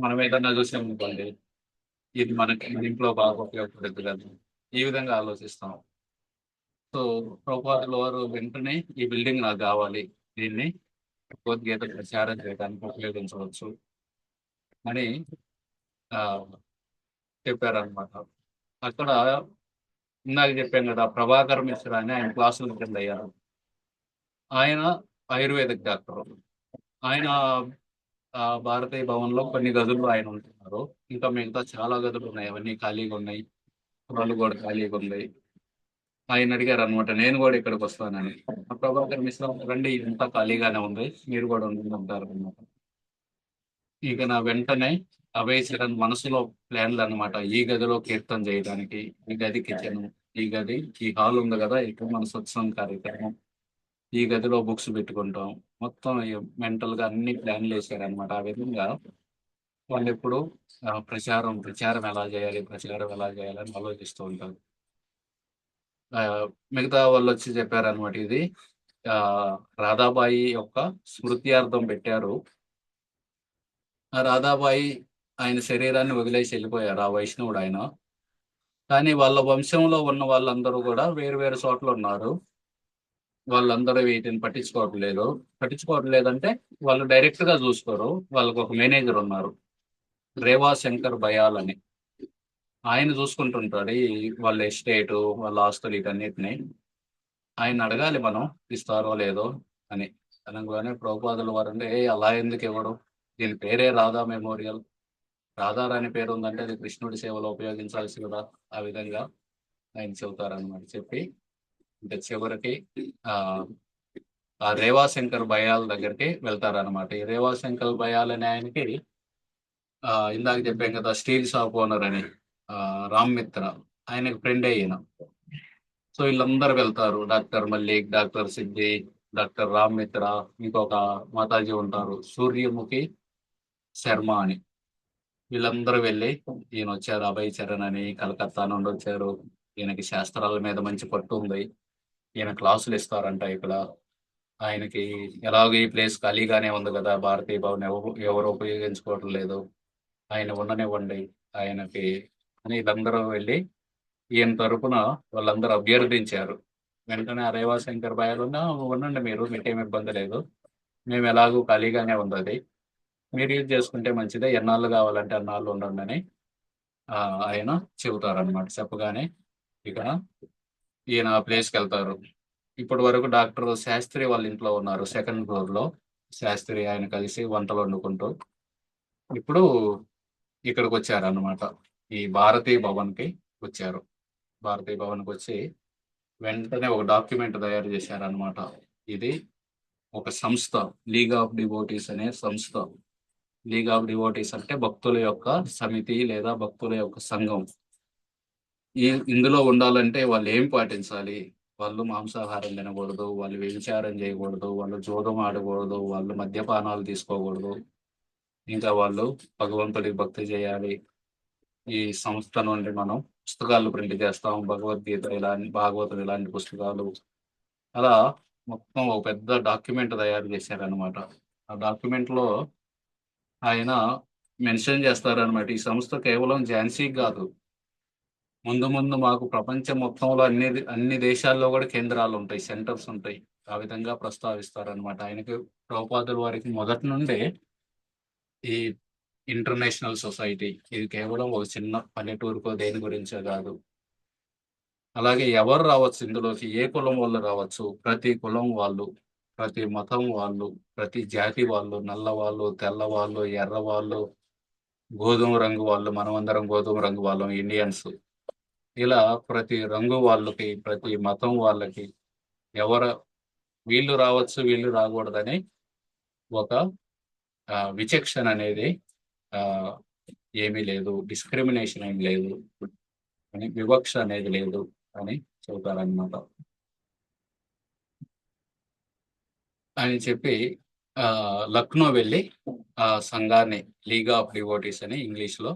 S1: మనం ఏదన్నా చూసామనుకోండి, ఇది మనకి మన ఇంట్లో బాగా ఉపయోగపడుతుంది కదా, ఈ విధంగా ఆలోచిస్తాం. సో ప్రభుపాదుల వారు వెంటనే ఈ బిల్డింగ్ నాకు కావాలి, దీన్ని భగవద్గీత ప్రచారం చేయడానికి ఉపయోగించవచ్చు అని ఆ, చెప్పారనమాట. అక్కడ ఇందాక చెప్పాను కదా, ప్రభాకర్ మిశ్రా అని ఆయన క్లాసులు అటెండ్ అయ్యారు. ఆయన ఆయుర్వేదిక్ డాక్టర్. ఆయన భారతీయ భవన్లో కొన్ని గదుల్లో ఆయన ఉంటున్నారు. ఇంకా మిగతా చాలా గదులు ఉన్నాయి, అవన్నీ ఖాళీగా ఉన్నాయి, వాళ్ళు కూడా ఖాళీగా ఉన్నాయి. ఆయన అడిగారు అనమాట, నేను కూడా ఇక్కడికి వస్తానని. ప్రభాకర్ మిశ్రా, రండి ఇంత ఖాళీగానే ఉంది, మీరు కూడా ఉంటుందంటారు అనమాట. ఇక నా వెంటనే అభయ్ చరణ్ మనసులో ప్లాన్లు అనమాట, ఈ గదిలో కీర్తన చేయడానికి, ఈ గది కిచెన్, ఈ గది, ఈ హాల్ ఉంది కదా ఇక్కడ మన సత్సంగ కార్యక్రమం, ఈ గదిలో బుక్స్ పెట్టుకుంటాం, మొత్తం మెంటల్ గా అన్ని ప్లాన్లు వేసారనమాట. ఆ విధంగా వాళ్ళు ఎప్పుడు ప్రచారం ఎలా చేయాలి, ప్రచారం ఎలా చేయాలని ఆలోచిస్తూ ఉంటారు. మిగతా వాళ్ళు వచ్చి చెప్పారనమాట, ఇది ఆ రాధాబాయి యొక్క స్మృత్యార్థం పెట్టారు. ఆ రాధాబాయి ఆయన శరీరాన్ని వదిలేసి వెళ్ళిపోయారు, ఆ వైష్ణవుడు ఆయన. కానీ వాళ్ళ వంశంలో ఉన్న వాళ్ళందరూ కూడా వేరు వేరు చోట్ల ఉన్నారు. వాళ్ళందరూ వీటిని పట్టించుకోవట్లేదంటే వాళ్ళు డైరెక్ట్ గా చూసుకోరు. వాళ్ళకు ఒక మేనేజర్ ఉన్నారు, రేవా శంకర్ బయాల్ అని. ఆయన చూసుకుంటుంటాడు వాళ్ళ ఎస్టేటు, వాళ్ళ ఆస్తులు వీటన్నిటిని. ఆయన అడగాలి మనం ఇస్తారో లేదో అని. అనగానే ప్రభుపాదుల వారు అంటే, అలా ఎందుకు ఇవ్వడం, దీని పేరే రాధా మెమోరియల్, రాధారాణి పేరు ఉందంటే అది కృష్ణుడి సేవలో ఉపయోగించాల్సి కదా. ఆ విధంగా ఆయన చెబుతారనమాట. చెప్పి ఇంకా చివరికి ఆ ఆ రేవాశంకర్ బయాల్ దగ్గరికి వెళ్తారనమాట. ఈ రేవాశంకర్ బయాల్ అనే ఆయనకి ఇందాక చెప్పాం కదా స్టీల్ షాప్ ఓనర్ అని, రామ్ మిత్ర, ఆయనకు ఫ్రెండ్ అయ్యాన. సో వీళ్ళందరూ వెళ్తారు, డాక్టర్ మల్లిక్, డాక్టర్ సిద్ది, డాక్టర్ రామ్ మిత్ర, ఇంకొక మాతాజీ ఉంటారు సూర్యముఖి శర్మ అని. వీళ్ళందరూ వెళ్ళి, ఈయన వచ్చారు అభయ్ చరణ్ అని, కలకత్తా నుండి వచ్చారు, ఈయనకి శాస్త్రాల మీద మంచి పట్టు ఉంది, ఈయన క్లాసులు ఇస్తారంట ఇక్కడ. ఆయనకి ఎలాగో ఈ ప్లేస్ ఖాళీగానే ఉంది కదా, భారతీయ భవన్ ఎవరు ఉపయోగించుకోవటం లేదు, ఆయన ఉండనివ్వండి ఆయనకి అని వీళ్ళందరూ వెళ్ళి ఈయన తరపున వాళ్ళందరూ అభ్యర్థించారు. వెంటనే రేవా శంకర్ భయాలున్నా ఉండండి, మీరు మీకేం ఇబ్బంది లేదు, మేము ఎలాగూ ఖాళీగానే ఉంది అది, మీరు యూజ్ చేసుకుంటే మంచిదే, ఎన్నాళ్ళు కావాలంటే అన్నాళ్ళు ఉండండి అని ఆయన చెబుతారనమాట. చెప్పగానే ఇక ఈయన ప్లేస్కి వెళ్తారు. ఇప్పటి వరకు డాక్టర్ శాస్త్రి వాళ్ళ ఇంట్లో ఉన్నారు సెకండ్ ఫ్లోర్ లో. శాస్త్రి ఆయన కలిసి వంటలు వండుకుంటూ ఇప్పుడు ఇక్కడికి వచ్చారన్నమాట. ఈ భారతీయ భవన్ కి వచ్చారు. భారతీయ భవన్ కి వచ్చి వెంటనే ఒక డాక్యుమెంట్ తయారు చేశారనమాట. ఇది ఒక సంస్థ, లీగ్ ఆఫ్ డివోటీస్ అనే సంస్థ. లీగ్ ఆఫ్ డివోటీస్ అంటే భక్తుల యొక్క సమితి లేదా భక్తుల యొక్క సంఘం. ఇందులో ఉండాలంటే వాళ్ళు ఏం పాటించాలి, వాళ్ళు మాంసాహారం తినకూడదు, వాళ్ళు వ్యభిచారం చేయకూడదు, వాళ్ళు జూదం ఆడకూడదు, వాళ్ళు మద్యపానాలు తీసుకోకూడదు, ఇంకా వాళ్ళు భగవంతుడికి భక్తి చేయాలి. ఈ సంస్థ నుండి మనం పుస్తకాలు ప్రింట్ చేస్తాం, భగవద్గీత ఇలాంటి, భాగవతం ఇలాంటి పుస్తకాలు, అలా మొత్తం ఒక పెద్ద డాక్యుమెంట్ తయారు చేశారనమాట. ఆ డాక్యుమెంట్ లో ఆయన మెన్షన్ చేస్తారనమాట, ఈ సంస్థ కేవలం ఝాన్సీ కాదు, ముందు ముందు మాకు ప్రపంచం మొత్తంలో అన్ని దేశాల్లో కూడా కేంద్రాలు ఉంటాయి, సెంటర్స్ ఉంటాయి. ఆ విధంగా ప్రస్తావిస్తారనమాట. ఆయనకి ప్రభుపాదుల వారికి మొదటి నుండే ఈ ఇంటర్నేషనల్ సొసైటీ ఇది కేవలం ఒక చిన్న పల్లెటూరుకో దేని గురించో కాదు. అలాగే ఎవరు రావచ్చు ఇందులోకి, ఏ కులం వాళ్ళు రావచ్చు, ప్రతి కులం వాళ్ళు, ప్రతి మతం వాళ్ళు, ప్రతి జాతి వాళ్ళు, నల్ల వాళ్ళు, తెల్ల వాళ్ళు, ఎర్ర వాళ్ళు, గోధుమ రంగు వాళ్ళు, మనమందరం గోధుమ రంగు వాళ్ళం ఇండియన్స్. ఇలా ప్రతి రంగు వాళ్ళకి, ప్రతి మతం వాళ్ళకి, ఎవరు వీళ్ళు రావచ్చు వీళ్ళు రాకూడదని ఒక విచక్షణ అనేది ఆ, ఏమీ లేదు, డిస్క్రిమినేషన్ ఏమి లేదు అని, వివక్ష అనేది లేదు అని చెబుతారనమాట. అని చెప్పి ఆ, లక్నో వెళ్ళి ఆ సంఘాన్ని, లీగ్ ఆఫ్ డివోటీస్ అని ఇంగ్లీష్లో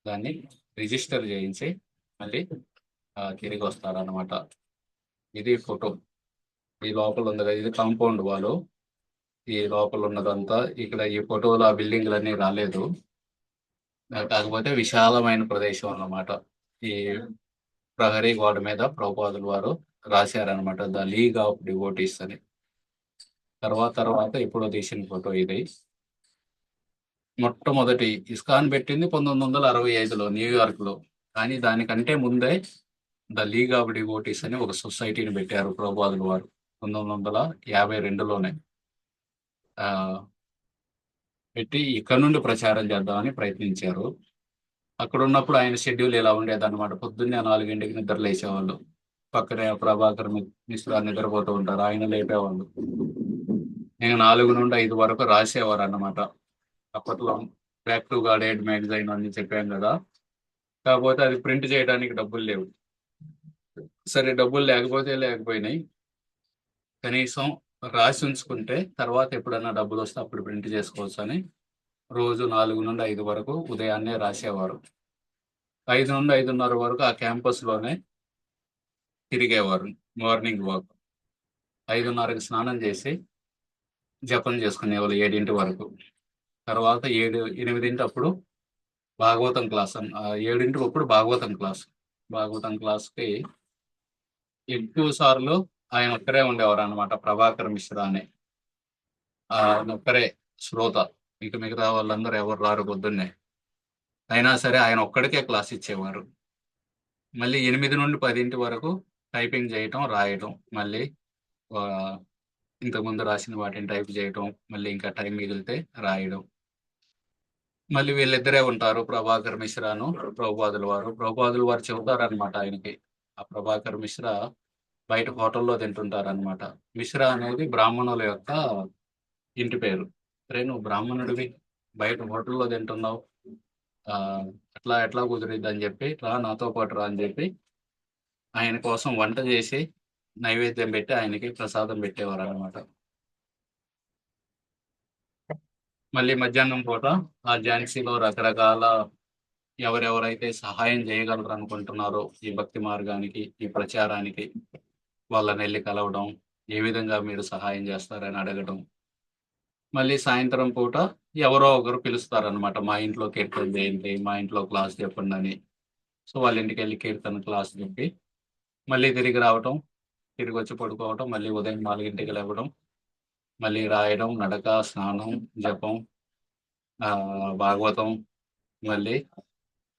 S1: దాన్ని రిజిస్టర్ చేయించి మళ్ళీ తిరిగి వస్తారనమాట. ఇది ఫోటో. ఈ లోపల ఉంది కదా, ఇది కాంపౌండ్ వాళ్ళు. ఈ లోపల ఉన్నదంతా ఇక్కడ ఈ ఫోటోలో ఆ బిల్డింగ్లన్నీ రాలేదు, కాకపోతే విశాలమైన ప్రదేశం అన్నమాట. ఈ ప్రహరీ గోడ మీద ప్రభుపాదుల వారు రాశారనమాట, ద లీగ్ ఆఫ్ డివోటీస్ అని. తర్వాత ఇప్పుడు తీసిన ఫోటో ఇది. మొట్టమొదటి ఇస్కాన్ పెట్టింది 1965లో న్యూయార్క్ లో, కానీ దానికంటే ముందే ద లీగ్ ఆఫ్ డివోటీస్ అని ఒక సొసైటీని పెట్టారు ప్రభుపాదుల వారు 1952లోనే. ఆ పెట్టి ఇక్కడ నుండి ప్రచారం చేద్దామని ప్రయత్నించారు. అక్కడ ఉన్నప్పుడు ఆయన షెడ్యూల్ ఇలా ఉండేది అనమాట. పొద్దున్నే 4 గంటలకు నిద్ర లేచేవాళ్ళు, పక్కనే ప్రభాకర్ మిశ్రా నిద్రపోతూ ఉంటారు, ఆయన లేపేవాళ్ళు. నేను 4 నుండి 5 వరకు రాసేవారు అన్నమాట. అప్పట్లో back to God head magazine అని చెప్పాను కదా, కాకపోతే అది ప్రింట్ చేయడానికి డబ్బులు లేవు. సరే డబ్బులు లేకపోతే లేకపోయినాయి, కనీసం రాసి ఉంచుకుంటే తర్వాత ఎప్పుడన్నా డబ్బులు వస్తే అప్పుడు ప్రింట్ చేసుకోవచ్చు అని రోజు 4 నుండి 5 వరకు ఉదయాన్నే రాసేవారు. 5 నుండి 5:30 వరకు ఆ క్యాంపస్ లోనే తిరిగేవారు, మార్నింగ్ వాక్. 5:30కి స్నానం చేసి జపం చేసుకునేవాళ్ళు 7 వరకు. తర్వాత 8 అప్పుడు భాగవతం క్లాస్ 7 అప్పుడు భాగవతం క్లాస్కి ఎక్కువ సార్లు ఆయన ఒక్కరే ఉండేవారు అనమాట, ప్రభాకర్ మిశ్రా అని. ఆయన ఒక్కరే శ్రోత, ఇక మిగతా వాళ్ళందరూ ఎవరు రారు పొద్దున్నే. అయినా సరే ఆయన ఒక్కడికే క్లాస్ ఇచ్చేవారు. మళ్ళీ 8 నుండి 10 వరకు టైపింగ్ చేయటం, రాయటం, మళ్ళీ ఆ, ఇంతకుముందు రాసిన వాటిని టైప్ చేయటం, మళ్ళీ ఇంకా టైం మిగిలితే రాయడం. మళ్ళీ వీళ్ళిద్దరే ఉంటారు, ప్రభాకర్ మిశ్రాను ప్రభుపాదుల వారు చెబుతారనమాట ఆయనకి. ఆ ప్రభాకర్ మిశ్రా బయట హోటల్లో తింటుంటారనమాట. మిశ్రా అనేది బ్రాహ్మణుల యొక్క ఇంటి పేరు. అరే నువ్వు బ్రాహ్మణుడివి, బయట హోటల్లో తింటున్నావు, అట్లా ఎట్లా కుదిరిద్ది అని చెప్పి రా నాతో పాటు రా అని చెప్పి ఆయన కోసం వంట చేసి నైవేద్యం పెట్టి ఆయనకి ప్రసాదం పెట్టేవారు అనమాట. మళ్ళీ మధ్యాహ్నం పూట ఆ ఝాన్సీలో రకరకాల ఎవరెవరైతే సహాయం చేయగలరు అనుకుంటున్నారో ఈ భక్తి మార్గానికి, ఈ ప్రచారానికి, వాళ్ళని వెళ్ళి కలవడం, ఏ విధంగా మీరు సహాయం చేస్తారని అడగడం. మళ్ళీ సాయంత్రం పూట ఎవరో ఒకరు పిలుస్తారనమాట. మా ఇంట్లో కీర్తన చేయండి, మా ఇంట్లో క్లాస్ చెప్పండి అని. సో వాళ్ళ ఇంటికి వెళ్ళి కీర్తన క్లాస్ చెప్పి మళ్ళీ తిరిగి రావటం, తిరిగి వచ్చి పడుకోవటం, మళ్ళీ ఉదయం 4కి లేవడం, మళ్ళీ రాయడం, నడక, స్నానం, జపం, భాగవతం, మళ్ళీ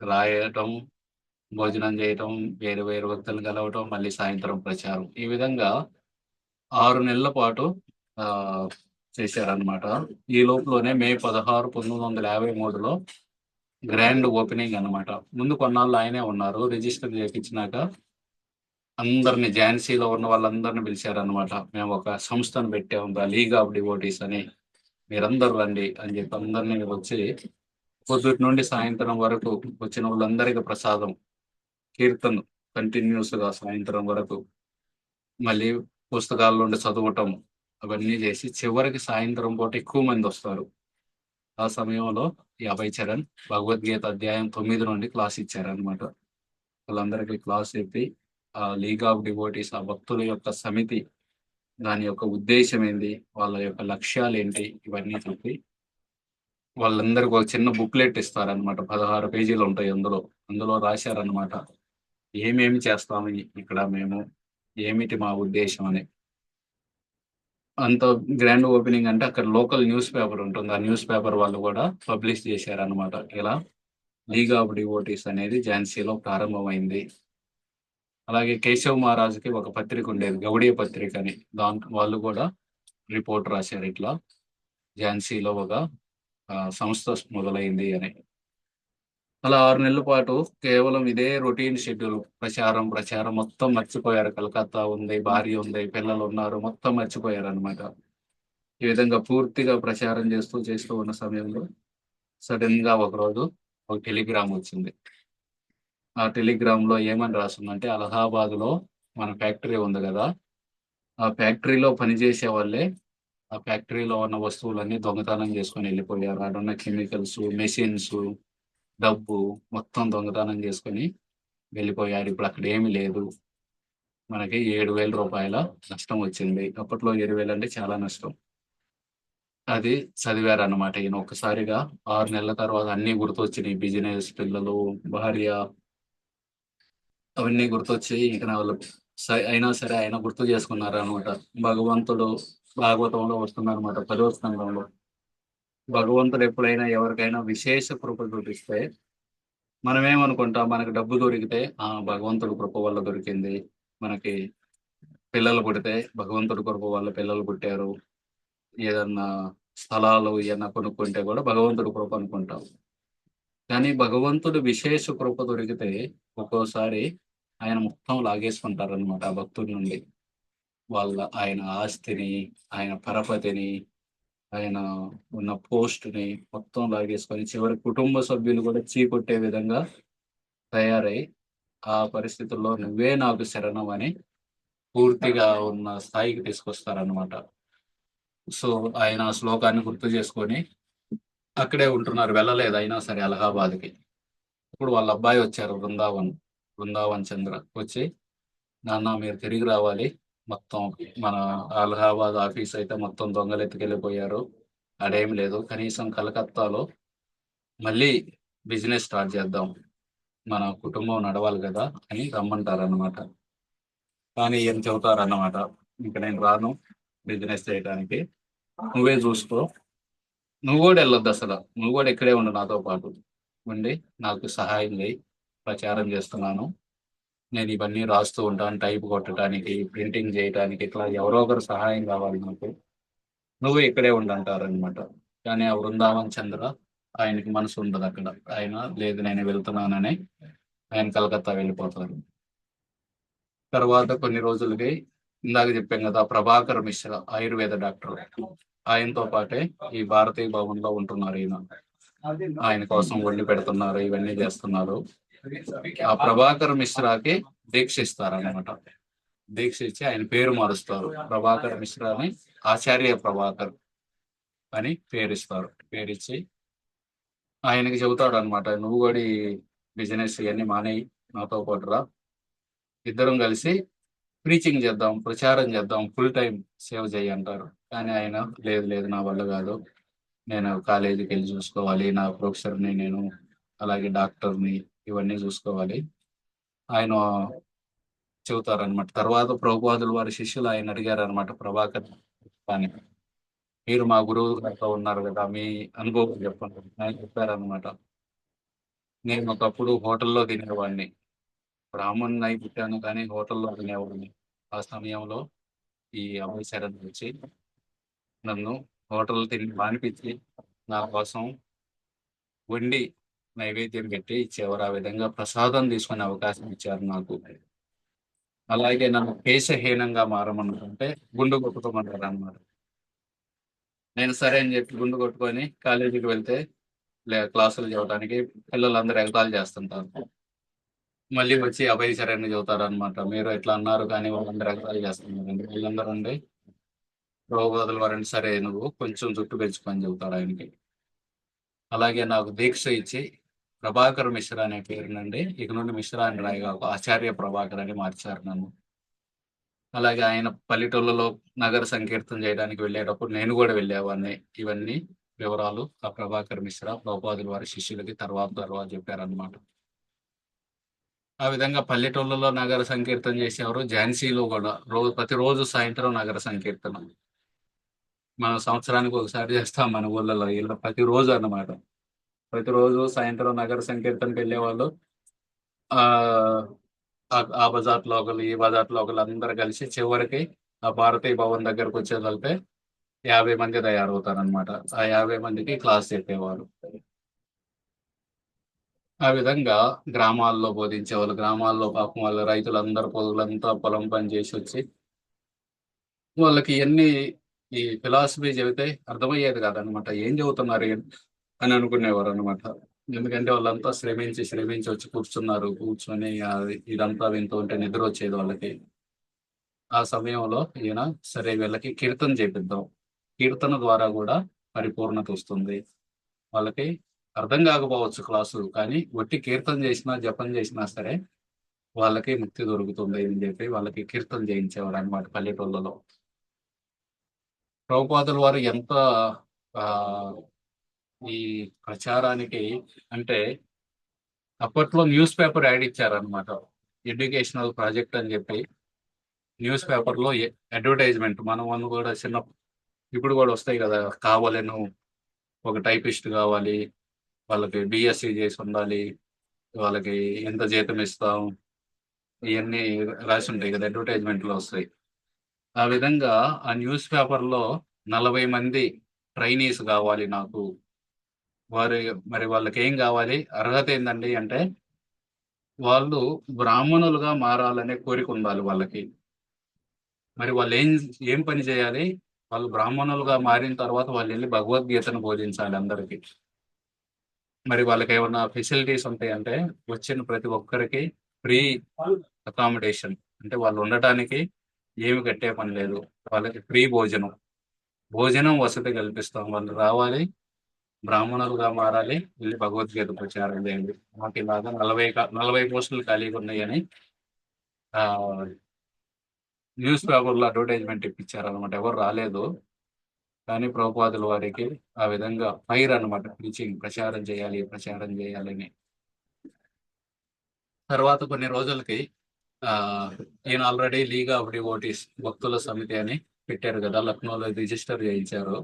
S1: రాయటం, భోజనం చేయటం, వేరు వేరు వ్యక్తులను కలవటం, మళ్ళీ సాయంత్రం ప్రచారం. ఈ విధంగా 6 నెలల పాటు ఆ, చేశారనమాట. ఈ లోపులోనే మే 16, 1953లో గ్రాండ్ ఓపెనింగ్ అన్నమాట. ముందు కొన్నాళ్ళు ఆయనే ఉన్నారు. రిజిస్టర్ చేయించినాక అందరిని ఝాన్సీలో ఉన్న వాళ్ళందరిని పిలిచారనమాట. మేము ఒక సంస్థను పెట్టాము, ద లీగ్ ఆఫ్ డివోటీస్ అని. మీరందరూ రండి అని చెప్పి అందరినీ వచ్చి పొద్దుటి నుండి సాయంత్రం వరకు వచ్చిన వాళ్ళందరికీ ప్రసాదం, కీర్తన కంటిన్యూస్ గా సాయంత్రం వరకు, మళ్ళీ పుస్తకాల నుండి చదవటం, అవన్నీ చేసి చివరికి సాయంత్రం పూట ఎక్కువ మంది వస్తారు. ఆ సమయంలో ఈ అభయ్ చరణ్ భగవద్గీత అధ్యాయం 9 నుండి క్లాస్ ఇచ్చారనమాట. వాళ్ళందరికీ క్లాస్ చెప్పి ఆ లీగ్ ఆఫ్ డివోటీస్, ఆ భక్తుల యొక్క సమితి, దాని యొక్క ఉద్దేశం ఏంటి, వాళ్ళ యొక్క లక్ష్యాలు ఏంటి, ఇవన్నీ చెప్పి వాళ్ళందరికీ ఒక చిన్న బుక్లెట్ ఇస్తారనమాట. 16 పేజీలు ఉంటాయి అందులో. అందులో రాశారనమాట ఏమేమి చేస్తామని ఇక్కడ మేము, ఏమిటి మా ఉద్దేశం అని. అంత గ్రాండ్ ఓపెనింగ్ అంటే అక్కడ లోకల్ న్యూస్ పేపర్ ఉంటుంది. ఆ న్యూస్ పేపర్ వాళ్ళు కూడా పబ్లిష్ చేశారనమాట. ఇలా లీగ్ ఆఫ్ డివోటీస్ అనేది ఝాన్సీలో ప్రారంభమైంది. అలాగే కేశవ్ మహారాజుకి ఒక పత్రిక ఉండేది, గౌడీయ పత్రిక అని. దాంట్లో వాళ్ళు కూడా రిపోర్ట్ రాశారు, ఇట్లా ఝాన్సీలో ఒక సంస్థ మొదలైంది అని. అలా 6 నెలల పాటు కేవలం ఇదే రొటీన్ షెడ్యూల్. ప్రచారం ప్రచారం మొత్తం మర్చిపోయారు. కలకత్తా ఉంది, భార్య ఉంది, పిల్లలు ఉన్నారు, మొత్తం మర్చిపోయారు అనమాట. ఈ విధంగా పూర్తిగా ప్రచారం చేస్తూ చేస్తూ ఉన్న సమయంలో సడన్ గా ఒకరోజు ఒక టెలిగ్రామ్ వచ్చింది. ఆ టెలిగ్రామ్ లో ఏమని రాస్తుందంటే, అలహాబాద్ లో మన ఫ్యాక్టరీ ఉంది కదా, ఆ ఫ్యాక్టరీలో పనిచేసే వాళ్ళే ఆ ఫ్యాక్టరీలో ఉన్న వస్తువులన్నీ దొంగతనం చేసుకొని వెళ్ళిపోయారు. ఆడున్న కెమికల్స్, మెషిన్స్, డబ్బు మొత్తం దొంగతనం చేసుకొని వెళ్ళిపోయారు. ఇప్పుడు అక్కడ ఏమీ లేదు. మనకి 7,000 రూపాయల నష్టం వచ్చింది. అప్పట్లో 7,000 అంటే చాలా నష్టం. అది చదివారన్నమాట ఈయన. ఒక్కసారిగా 6 నెలల తర్వాత అన్ని గుర్తొచ్చినాయి. బిజినెస్, పిల్లలు, భార్య, అవన్నీ గుర్తొచ్చి ఇక వాళ్ళు అయినా సరే ఆయన గుర్తు చేసుకున్నారు అనమాట. భగవంతుడు భాగవతంలో వస్తుందన్నమాట 10వ స్కందంలో. భగవంతుడు ఎప్పుడైనా ఎవరికైనా విశేష కృప చూపిస్తే మనం ఏమనుకుంటాం, మనకి డబ్బు దొరికితే భగవంతుడి కృప వల్ల దొరికింది, మనకి పిల్లలు పుడితే భగవంతుడి కృప వల్ల పిల్లలు పుట్టారు, ఏదన్నా స్థలాలు ఏదన్నా కొనుక్కుంటే కూడా భగవంతుడి కృప అనుకుంటాం. కానీ భగవంతుడు విశేష కృప దొరికితే ఒక్కోసారి ఆయన మొత్తం లాగేసుకుంటారనమాట ఆ భక్తుడి నుండి. ఆయన ఆస్తిని, ఆయన పరపతిని, ఆయన ఉన్న పోస్ట్ని మొత్తం లాగేసుకొని చివరి కుటుంబ సభ్యులు కూడా చీకొట్టే విధంగా తయారై ఆ పరిస్థితుల్లో నువ్వే నాకు శరణం అని పూర్తిగా ఉన్న స్థాయికి తీసుకొస్తారనమాట. సో ఆయన ఆ శ్లోకాన్ని గుర్తు చేసుకొని అక్కడే ఉంటున్నారు, వెళ్ళలేదు అయినా సరే అలహాబాద్కి. ఇప్పుడు వాళ్ళ అబ్బాయి వచ్చారు, బృందావన్ చంద్ర వచ్చి, నాన్న మీరు తిరిగి రావాలి, మొత్తం మన అలహాబాద్ ఆఫీస్ అయితే మొత్తం దొంగలు ఎత్తుకెళ్ళిపోయారు, అదేం లేదు, కనీసం కలకత్తాలో మళ్ళీ బిజినెస్ స్టార్ట్ చేద్దాం, మన కుటుంబం నడవాలి కదా అని రమ్మంటారన్నమాట. కానీ ఏం చెబుతారన్నమాట, ఇంకా నేను రాను బిజినెస్ చేయడానికి, నువ్వే చూసుకో, నువ్వు కూడా వెళ్ళొద్దు అసలు, నువ్వు కూడా ఇక్కడే ఉండు నాతో పాటు ఉండి నాకు సహాయం చేయి, ప్రచారం చేస్తున్నాను, నేను ఇవన్నీ రాస్తూ ఉంటాను, టైప్ కొట్టడానికి, ప్రింటింగ్ చేయడానికి, ఇట్లా ఎవరో ఒకరు సహాయం కావాలి నాకు, నువ్వు ఇక్కడే ఉండంటారనమాట. కానీ ఆ బృందావన్ చంద్ర ఆయనకి మనసు ఉండదు అక్కడ. ఆయన లేదు నేను వెళ్తున్నానని ఆయన కలకత్తా వెళ్ళిపోతారు. తర్వాత కొన్ని రోజులకి ఇందాక చెప్పాం కదా, ప్రభాకర్ మిశ్రా ఆయుర్వేద డాక్టర్, ఆయనతో పాటే ఈ భారతీయ భవన్ లో ఉంటున్నారు ఈయన. ఆయన కోసం వండి పెడుతున్నారు, ఇవన్నీ చేస్తున్నారు. ఆ ప్రభాకర్ మిశ్రాకి దీక్ష ఇస్తారనమాట. దీక్ష ఇచ్చి ఆయన పేరు మారుస్తారు. ప్రభాకర్ మిశ్రాని ఆచార్య ప్రభాకర్ అని పేరిస్తారు. పేరిచ్చి ఆయనకి చెబుతాడు అనమాట, నువ్వు కూడా బిజినెస్ ఇవన్నీ మానేయి, నాతో పాటు రా, ఇద్దరం కలిసి ప్రీచింగ్ చేద్దాం, ప్రచారం చేద్దాం, ఫుల్ టైం సేవ్ చేయి అంటారు. కానీ ఆయన లేదు లేదు, నా వల్ల కాదు, నేను కాలేజీకి వెళ్ళి చూసుకోవాలి, నా ప్రొఫెసర్ని నేను, అలాగే డాక్టర్ని, ఇవన్నీ చూసుకోవాలి ఆయన చెబుతారనమాట. తర్వాత ప్రభుపాదులు వారి శిష్యులు ఆయన అడిగారు అనమాట, ప్రభాకర్ అని, మీరు మా గురువు గారితో ఉన్నారు కదా, మీ అనుభవం చెప్పండి. ఆయన చెప్పారనమాట, నేను ఒకప్పుడు హోటల్లో తినేవాడిని, బ్రాహ్మణ్ అయి పుట్టాను కానీ హోటల్లో తినేవాడిని. ఆ సమయంలో ఈ అభయ శరణ్ వచ్చి నన్ను హోటల్ తిని మానిపించి నా కోసం వండి నైవేద్యం పెట్టి ఇచ్చేవారు. ఆ విధంగా ప్రసాదం తీసుకునే అవకాశం ఇచ్చారు నాకు. అలాగే నన్ను కేశహీనంగా మారమనుకుంటే గుండు కొట్టుకోమన్నారు అన్నమాట. నేను సరే అని చెప్పి గుండు కొట్టుకొని కాలేజీకి వెళ్తే క్లాసులు చదవడానికి పిల్లలందరూ ఎగతాళి చేస్తుంటారు. మళ్ళీ వచ్చి అభయ శరణ్ చెబుతారు అనమాట, మీరు ఇట్లా అన్నారు కానీ వాళ్ళందరూ ఎగతాళి చేస్తున్నారు, వీళ్ళందరూ ఉండి ప్రభుపాదుల వారిని, సరే నువ్వు కొంచెం జుట్టు పెంచుకొని చెబుతాడు ఆయనకి. అలాగే నాకు దీక్ష ఇచ్చి ప్రభాకర్ మిశ్రా అనే పేరు నుండి ఇక నుండి మిశ్రా అని రాయిగా ఆచార్య ప్రభాకర్ అని మార్చారు నన్ను. అలాగే ఆయన పల్లెటూళ్ళలో నగర సంకీర్తన చేయడానికి వెళ్ళేటప్పుడు నేను కూడా వెళ్ళేవాడిని. ఇవన్నీ వివరాలు ఆ ప్రభాకర్ మిశ్రా ప్రభుపాదుల వారి శిష్యులకి తర్వాత తర్వాత చెప్పారనమాట. ఆ విధంగా పల్లెటూళ్ళలో నగర సంకీర్తన చేసేవారు. ఝాన్సీలో కూడా ప్రతిరోజు సాయంత్రం నగర సంకీర్తన. మనం సంవత్సరానికి ఒకసారి చేస్తాం మన ఊళ్ళలో, ఇలా ప్రతిరోజు అన్నమాట. ప్రతిరోజు సాయంత్రం నగర సంకీర్తనకి వెళ్ళేవాళ్ళు. ఆ ఆ బజార్లో ఒకరు, ఈ బజార్లో ఒకరు, అందరు కలిసి చివరికి ఆ భారతీయ భవన్ దగ్గరకు వచ్చేదలిపే 50 మంది తయారవుతారనమాట. ఆ 50 మందికి క్లాస్ చెప్పేవారు. ఆ విధంగా గ్రామాల్లో బోధించేవాళ్ళు. గ్రామాల్లో పాపం వాళ్ళ రైతులందరూ పొదులంతా పొలం పని చేసి వచ్చి వాళ్ళకి ఇవన్నీ ఈ ఫిలాసఫీ చెబితే అర్థమయ్యేది కాదనమాట. ఏం చెబుతున్నారు అని అనుకునేవారు అనమాట. ఎందుకంటే వాళ్ళంతా శ్రమించి శ్రమించి వచ్చి కూర్చున్నారు. కూర్చొని ఇదంతా వింటూ ఉంటే నిద్ర వచ్చేది వాళ్ళకి. ఆ సమయంలో ఈయన సరే వీళ్ళకి కీర్తన చేపిద్దాం, కీర్తన ద్వారా కూడా పరిపూర్ణత వస్తుంది, వాళ్ళకి అర్థం కాకపోవచ్చు క్లాసు, కానీ ఒట్టి కీర్తన చేసినా జపం చేసినా సరే వాళ్ళకి ముక్తి దొరుకుతుంది అని చెప్పి వాళ్ళకి కీర్తన చేయించేవారు అనమాట పల్లెటూళ్ళలో. ప్రభుపాదుల వారు ఎంత ఆ ఈ ప్రచారానికి అంటే అప్పట్లో న్యూస్ పేపర్ యాడ్ ఇచ్చారనమాట. ఎడ్యుకేషనల్ ప్రాజెక్ట్ అని చెప్పి న్యూస్ పేపర్లో అడ్వర్టైజ్మెంట్, మనం కూడా చిన్న ఇప్పుడు కూడా వస్తాయి కదా, కావాలను ఒక టైపిస్ట్ కావాలి, వాళ్ళకి బిఎస్సి చేసి ఉండాలి, వాళ్ళకి ఎంత జీతం ఇస్తాం, ఇవన్నీ రాసి ఉంటాయి కదా, అడ్వర్టైజ్మెంట్లో వస్తాయి. ఆ విధంగా ఆ న్యూస్ పేపర్లో 40 మంది ట్రైనీస్ కావాలి నాకు. వారి మరి వాళ్ళకి ఏం కావాలి, అర్హత ఏందండి అంటే వాళ్ళు బ్రాహ్మణులుగా మారాలనే కోరిక ఉండాలి వాళ్ళకి. మరి వాళ్ళు ఏం పని చేయాలి, వాళ్ళు బ్రాహ్మణులుగా మారిన తర్వాత వాళ్ళు వెళ్ళి భగవద్గీతను బోధించాలి అందరికీ. మరి వాళ్ళకి ఏమన్నా ఫెసిలిటీస్ ఉంటాయంటే వచ్చిన ప్రతి ఒక్కరికి ఫ్రీ అకామిడేషన్, అంటే వాళ్ళు ఉండటానికి ఏమి కట్టే పని లేదు, వాళ్ళకి ఫ్రీ భోజనం, భోజనం వసతి కల్పిస్తాం. వాళ్ళు రావాలి, బ్రాహ్మణులుగా మారాలి, వెళ్ళి భగవద్గీత ప్రచారం చేయండి. మాకు ఇలాగా 40 పోస్టులు ఖాళీగా ఉన్నాయని ఆ న్యూస్ పేపర్లో అడ్వర్టైజ్మెంట్ ఇప్పించారనమాట. ఎవరు రాలేదు, కానీ ప్రభుపాదుల వారికి ఆ విధంగా ఫైర్ అనమాట, టీచింగ్, ప్రచారం చేయాలి ప్రచారం చేయాలని. తర్వాత కొన్ని రోజులకి ఆ ఈయన ఆల్రెడీ లీగ్ ఆఫ్ డివోటీస్ భక్తుల సమితి అని పెట్టారు కదా, లక్నోలో రిజిస్టర్ చేయించారు.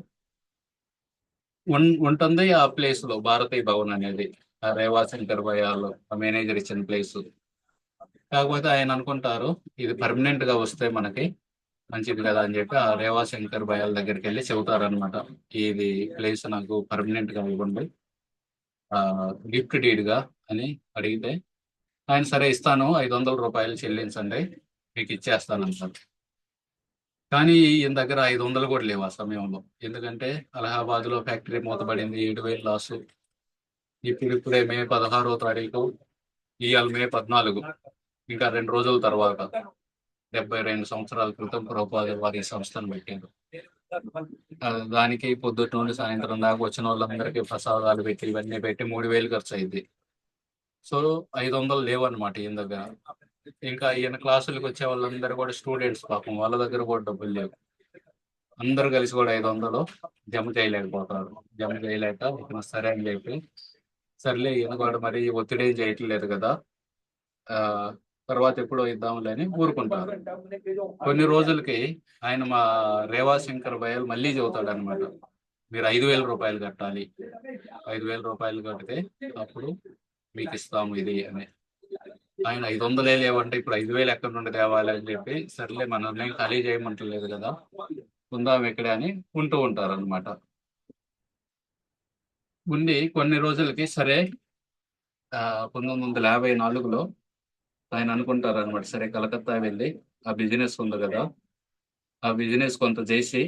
S1: ఉంటుంది ఆ ప్లేస్ లో భారతీయ భవన్ అనేది, ఆ రేవా శంకర్ భయాలు ఆ మేనేజర్ ఇచ్చిన ప్లేస్. కాకపోతే ఆయన అనుకుంటారు ఇది పర్మనెంట్ గా వస్తే మనకి మంచిది కదా అని చెప్పి ఆ రేవా శంకర్ భయాల దగ్గరికి వెళ్ళి చెబుతారు అనమాట, ఇది ప్లేస్ నాకు పర్మనెంట్ గా ఇవ్వండి, ఆ గిఫ్ట్ డీడ్ గా అని అడిగితే ఆయన సరే ఇస్తాను, 500 రూపాయలు చెల్లించండి, మీకు ఇచ్చేస్తాను అంటారు. కానీ ఈయన దగ్గర 500 కూడా లేవు ఆ సమయంలో. ఎందుకంటే అలహాబాద్ లో ఫ్యాక్టరీ మూతపడింది, 7,000 లాసు. ఇప్పుడిప్పుడే మే 16వ తారీఖు, ఇవాళ మే 14, ఇంకా 2 రోజుల తర్వాత 72 సంవత్సరాల క్రితం ప్రభుపాదులు వారి ఈ సంస్థను పెట్టారు. దానికి పొద్దుటి నుండి సాయంత్రం దాకా వచ్చిన వాళ్ళందరికీ ప్రసాదాలు పెట్టి ఇవన్నీ పెట్టి 3000 ఖర్చు అయింది. సో 500 లేవన్నమాట ఈయన దగ్గర. ఇంకా ఈయన క్లాసులకు వచ్చే వాళ్ళందరూ కూడా స్టూడెంట్స్, పాపం వాళ్ళ దగ్గర కూడా డబ్బులు లేవు. అందరూ కలిసి కూడా 500 జమ చేయలేకపోతారు. జమ చేయలేక ఇక సరే అని చెప్పి, సర్లే ఈయన కూడా మరి ఒత్తిడి చేయట్లేదు కదా, ఆ తర్వాత ఎప్పుడో ఇద్దాంలే అని ఊరుకుంటారు. కొన్ని రోజులకి ఆయన మా రేవాశంకర్ భయాలు మళ్ళీ చెబుతాడు అనమాట, మీరు 5,000 రూపాయలు కట్టాలి, 5,000 రూపాయలు కడితే అప్పుడు మీకు ఇస్తాము ఇది అని. ఆయన 500 లేవంటే ఇప్పుడు 5,000 ఎక్కడి నుండి తేవాలి అని చెప్పి, సర్లే మనల్ని ఖాళీ చేయమంటలేదు కదా, ఉందాం ఇక్కడే అని ఉంటూ ఉంటారు అనమాట. ఉండి కొన్ని రోజులకి సరే 1954లో ఆయన అనుకుంటారు అనమాట, సరే కలకత్తా వెళ్ళి ఆ బిజినెస్ ఉంది కదా, ఆ బిజినెస్ కొంత చేసి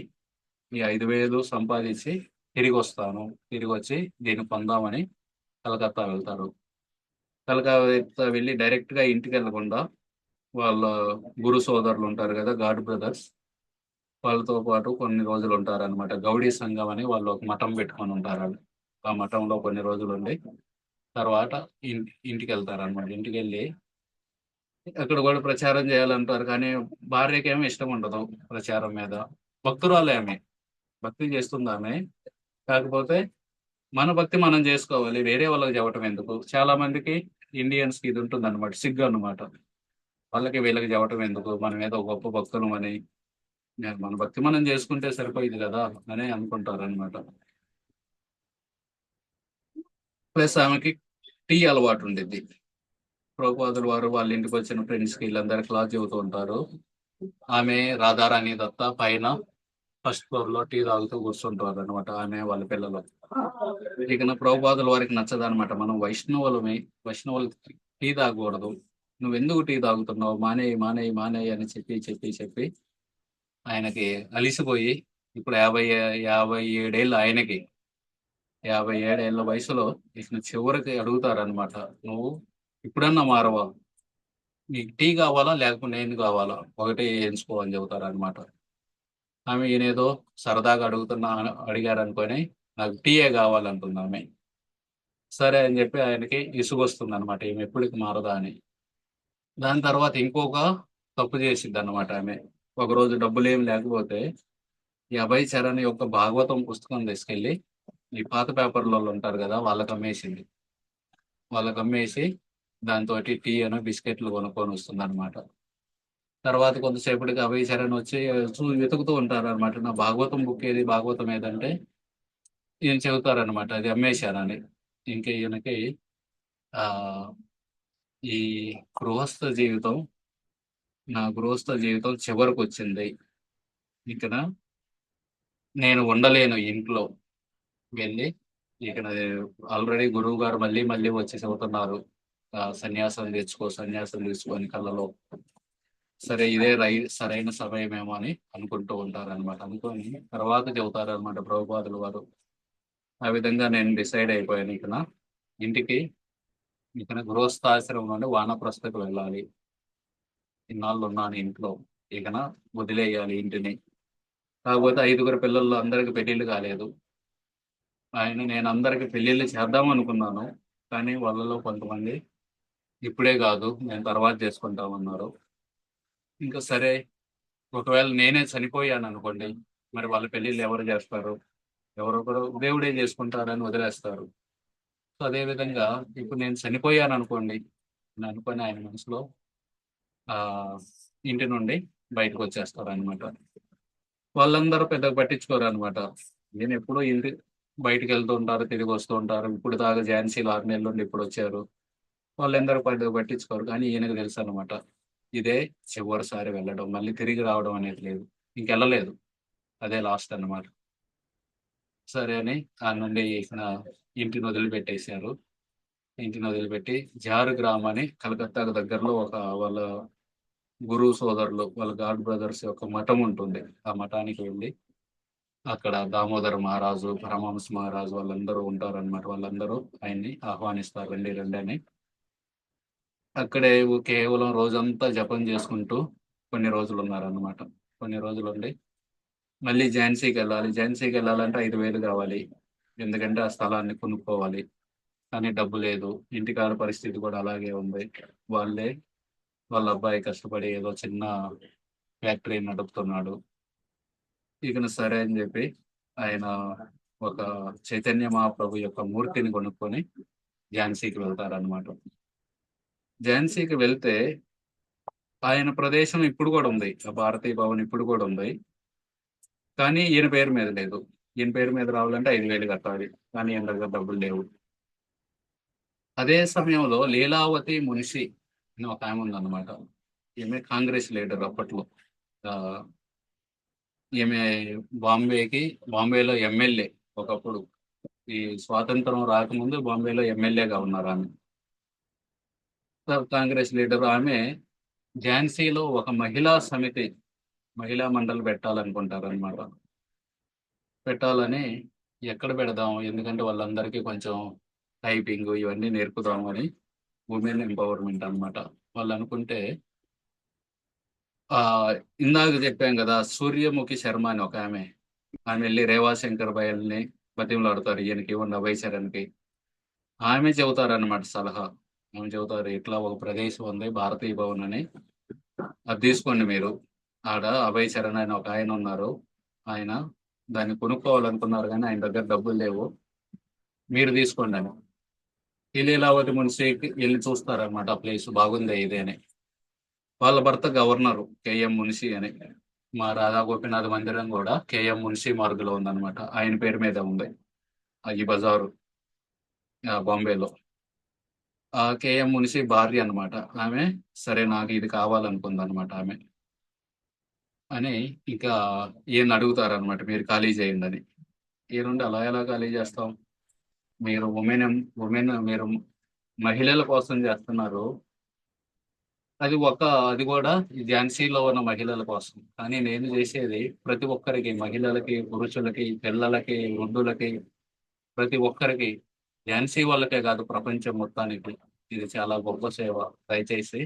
S1: ఈ 5,000 సంపాదించి తిరిగి వస్తాను, తిరిగి వచ్చి దీన్ని పొందామని కలకత్తా వెళ్తారు. కలకత్తా వెళ్ళి డైరెక్ట్గా ఇంటికి వెళ్ళకుండా వాళ్ళ గురు సోదరులు ఉంటారు కదా, గాడ్ బ్రదర్స్, వాళ్ళతో పాటు కొన్ని రోజులు ఉంటారనమాట. గౌడీ సంఘం అని వాళ్ళు ఒక మఠం పెట్టుకొని ఉంటారు. ఆ మఠంలో కొన్ని రోజులు ఉండి తర్వాత ఇంటికి వెళ్తారనమాట. ఇంటికి వెళ్ళి అక్కడ కూడా ప్రచారం చేయాలంటారు, కానీ భార్యకి ఏమీ ఇష్టం ఉండదు ప్రచారం మీద. భక్తురాలే ఆమె, భక్తి చేస్తుంది ఆమె. కాకపోతే మన భక్తి మనం చేసుకోవాలి, వేరే వాళ్ళకి చెప్పటం ఎందుకు. చాలా మందికి ఇండియన్స్ కి ఇది ఉంటుంది అనమాట, సిగ్గు అనమాట. వాళ్ళకి వీళ్ళకి చెప్పటం ఎందుకు, మనం ఏదో గొప్ప భక్తులం అని, మన భక్తి మనం చేసుకుంటే సరిపోయింది కదా అని అనుకుంటారు అనమాట. ప్లస్ ఆమెకి టీ అలవాటు ఉండిద్ది. ప్రభుపాదుల వారు వాళ్ళ ఇంటికి వచ్చిన ఫ్రెండ్స్ కి వీళ్ళందరూ క్లాస్ చెబుతూ ఉంటారు. ఆమె రాధారాణి దత్త పైన ఫస్ట్ ఫ్లోర్ లో టీ తాగుతూ కూర్చుంటారు అనమాట, ఆమె వాళ్ళ పిల్లలు. ఇక ప్రభుపాదుల వారికి నచ్చదనమాట, మనం వైష్ణవులు టీ తాగకూడదు, నువ్వు ఎందుకు టీ తాగుతున్నావు, మానేయి మానేయి మానేయి అని చెప్పి చెప్పి చెప్పి ఆయనకి అలిసిపోయి, ఇప్పుడు 57 ఆయనకి 57 వయసులో ఇక చివరికి అడుగుతారనమాట, నువ్వు ఇప్పుడన్నా మారవా, నీకు టీ కావాలా లేకపోతే నేను కావాలా, ఒకటి ఎంచుకో అని చెబుతారనమాట. ఆమె ఈయనేదో సరదాగా అడిగారు అనుకొని, నాకు టీయే కావాలంటుంది ఆమె. సరే అని చెప్పి ఆయనకి ఇసుగొస్తుంది అనమాట, ఈమె ఎప్పటికి మారదా అని. దాని తర్వాత ఇంకొక తప్పు చేసిద్ది అనమాట ఆమె. ఒకరోజు డబ్బులు ఏమి లేకపోతే ఈ అభయ్ చరణ్ యొక్క భాగవతం పుస్తకం తీసుకెళ్ళి ఈ పాత పేపర్లలో ఉంటారు కదా, వాళ్ళకి అమ్మేసి దాంతో టీ అని బిస్కెట్లు కొనుక్కొని వస్తుంది అనమాట. తర్వాత కొంతసేపటికి అభయ్ చరణ్ వచ్చి వెతుకుతూ ఉంటారు అనమాట, నా భాగవతం బుక్ ఏది, భాగవతం ఏదంటే ఈయన చెబుతారనమాట, అది అమ్మేశానని. ఇంకా ఈయనకి ఆ ఈ గృహస్థ జీవితం, నా గృహస్థ జీవితం చివరికి వచ్చింది, ఇక్కడ నేను ఉండలేను ఇంట్లో వెళ్ళి. ఇక్కడ ఆల్రెడీ గురువు గారు మళ్ళీ మళ్ళీ వచ్చి చెబుతున్నారు, సన్యాసం తీసుకొని కళ్ళలో. సరే ఇదే సరైన సమయమేమో అని అనుకుంటూ ఉంటారన్నమాట. అనుకొని తర్వాత చెబుతారన్నమాట ప్రభుపాదుల వారు, ఆ విధంగా నేను డిసైడ్ అయిపోయాను, ఇంటికి గృహస్థాశ్రమం నుండి వానప్రస్థకు వెళ్ళాలి, ఇన్నాళ్ళు ఉన్నాను ఇంట్లో, ఇకన వదిలేయాలి ఇంటిని. కాకపోతే 5గురు పిల్లల్లో అందరికి పెళ్లిళ్ళు కాలేదు. నేను అందరికి పెళ్లిళ్ళు చేద్దాం అనుకున్నాను, కానీ వాళ్ళలో కొంతమంది ఇప్పుడే కాదు నేను తర్వాత చేసుకుంటామన్నారు. ఇంకా సరే, ఒకవేళ నేనే చనిపోయాను అనుకోండి, మరి వాళ్ళ పెళ్లిళ్ళు ఎవరు చేస్తారు, ఎవరొకరు దేవుడే చేసుకుంటారని వదిలేస్తారు. సో అదే విధంగా ఇప్పుడు నేను చనిపోయాను అనుకోండి అని అనుకొని ఆయన మనసులో ఆ ఇంటి నుండి బయటకు వచ్చేస్తారు అనమాట. వాళ్ళందరూ పెద్దగా పట్టించుకోరు అనమాట. నేను ఎప్పుడూ ఇంటి బయటికి వెళ్తూ ఉంటారు, తిరిగి వస్తూ ఉంటారు. ఇప్పుడు దాకా ఝాన్సీలో 6 నెలల నుండి ఇప్పుడు వచ్చారు, వాళ్ళందరూ పెద్దగా పట్టించుకోరు. కానీ ఈయనకు తెలుసు అనమాట, ఇదే చివరిసారి వెళ్ళడం, మళ్ళీ తిరిగి రావడం అనేది లేదు, ఇంకెళ్ళలేదు, అదే లాస్ట్ అన్నమాట. సరే అని ఆ నుండి ఇంటిని వదిలిపెట్టేశారు. ఇంటిని వదిలిపెట్టి జారుగ్రామ్ అని కలకత్తాకు దగ్గరలో ఒక వాళ్ళ గురువు సోదరులు, వాళ్ళ గాడ్ బ్రదర్స్ యొక్క మఠం ఉంటుంది. ఆ మఠానికి వెళ్ళి అక్కడ దామోదర మహారాజు, పరమహంస మహారాజు వాళ్ళందరూ ఉంటారన్నమాట. వాళ్ళందరూ ఆయన్ని ఆహ్వానిస్తారు, రండి రండి అని. అక్కడే కేవలం రోజంతా జపం చేసుకుంటూ కొన్ని రోజులు ఉన్నారన్నమాట. కొన్ని రోజులుండి మళ్ళీ ఝాన్సీకి వెళ్ళాలి. ఝాన్సీకి వెళ్ళాలంటే 5,000 కావాలి. ఎందుకంటే ఆ స్థలాన్ని కొనుక్కోవాలి. కానీ డబ్బు లేదు. ఇంటికాడ పరిస్థితి కూడా అలాగే ఉంది. వాళ్ళే వాళ్ళ అబ్బాయి కష్టపడి ఏదో చిన్న ఫ్యాక్టరీ నడుపుతున్నాడు. ఇకను సరే అని చెప్పి ఆయన ఒక చైతన్య మహాప్రభు యొక్క మూర్తిని కొనుక్కొని ఝాన్సీకి వెళ్తారనమాట. ఝాన్సీకి వెళ్తే ఆయన ప్రదేశం ఇప్పుడు కూడా ఉంది. ఆ భారతీయ భవన్ ఇప్పుడు కూడా ఉంది. కానీ ఈయన పేరు మీద లేదు. ఈయన పేరు మీద రావాలంటే 5,000 కట్టాలి. కానీ ఈయన దగ్గర డబ్బులు లేవు. అదే సమయంలో లీలావతి మున్షి అని ఒక ఆమె ఉందన్నమాట. ఈమె కాంగ్రెస్ లీడర్ అప్పట్లో. ఆ, ఈమె బాంబేలో ఎమ్మెల్యే ఒకప్పుడు. ఈ స్వాతంత్రం రాకముందు బాంబేలో ఎమ్మెల్యేగా ఉన్నారు ఆమె. కాంగ్రెస్ లీడర్ ఆమె ఝాన్సీలో ఒక మహిళా సమితి, మహిళా మండలి పెట్టాలనుకుంటారు అనమాట. పెట్టాలని ఎక్కడ పెడదాం, ఎందుకంటే వాళ్ళందరికీ కొంచెం టైపింగ్ ఇవన్నీ నేర్పుదాం అని, ఉమెన్ ఎంపవర్మెంట్ అన్నమాట. వాళ్ళు అనుకుంటే ఆ ఇందాక చెప్పాం కదా, సూర్యముఖి శర్మ అని ఒక ఆమె, ఆమె వెళ్ళి రేవాశంకర్ బయల్ని బతిమలాడతారు, ఈయనకి ఇవ్వండి అభయ్ చరణ్కి. ఆమె చెబుతారన్నమాట సలహా. ఆమె చెబుతారు, ఇట్లా ఒక ప్రదేశం ఉంది భారతీయ భవన్ అని, అది తీసుకోండి మీరు. ఆడ అభయ్ చరణ్ అని ఒక ఆయన ఉన్నారు. ఆయన దాన్ని కొనుక్కోవాలనుకున్నారు కానీ ఆయన దగ్గర డబ్బులు లేవు, మీరు తీసుకోండి అని. ఈ లీలావతి మున్సికి వెళ్ళి చూస్తారన్నమాట, ఆ ప్లేస్ బాగుంది ఇది అని. వాళ్ళ భర్త గవర్నరు కేఎం మున్షి అని. మా రాధా గోపీనాథ్ మందిరం కూడా కేఎం మున్షి మార్గులో ఉందన్నమాట. ఆయన పేరు మీద ఉంది ఈ బజారు, బాంబేలో. ఆ కేఎం మున్షి భార్య అన్నమాట ఆమె. సరే నాకు ఇది కావాలనుకుంది అనమాట ఆమె. అని ఇంకా ఈయన అడుగుతారనమాట, మీరు ఖాళీ చేయండి అని. ఈయనుండి అలా ఎలా ఖాళీ చేస్తాం, మీరు ఉమెన్ మీరు మహిళల కోసం చేస్తున్నారు. అది కూడా ఈ ఝాన్సీలో ఉన్న మహిళల కోసం. కానీ నేను చేసేది ప్రతి ఒక్కరికి, మహిళలకి, పురుషులకి, పిల్లలకి, వృద్ధులకి, ప్రతి ఒక్కరికి. ఝాన్సీ వాళ్ళకే కాదు, ప్రపంచం మొత్తానికి. ఇది చాలా గొప్ప సేవ. దయచేసి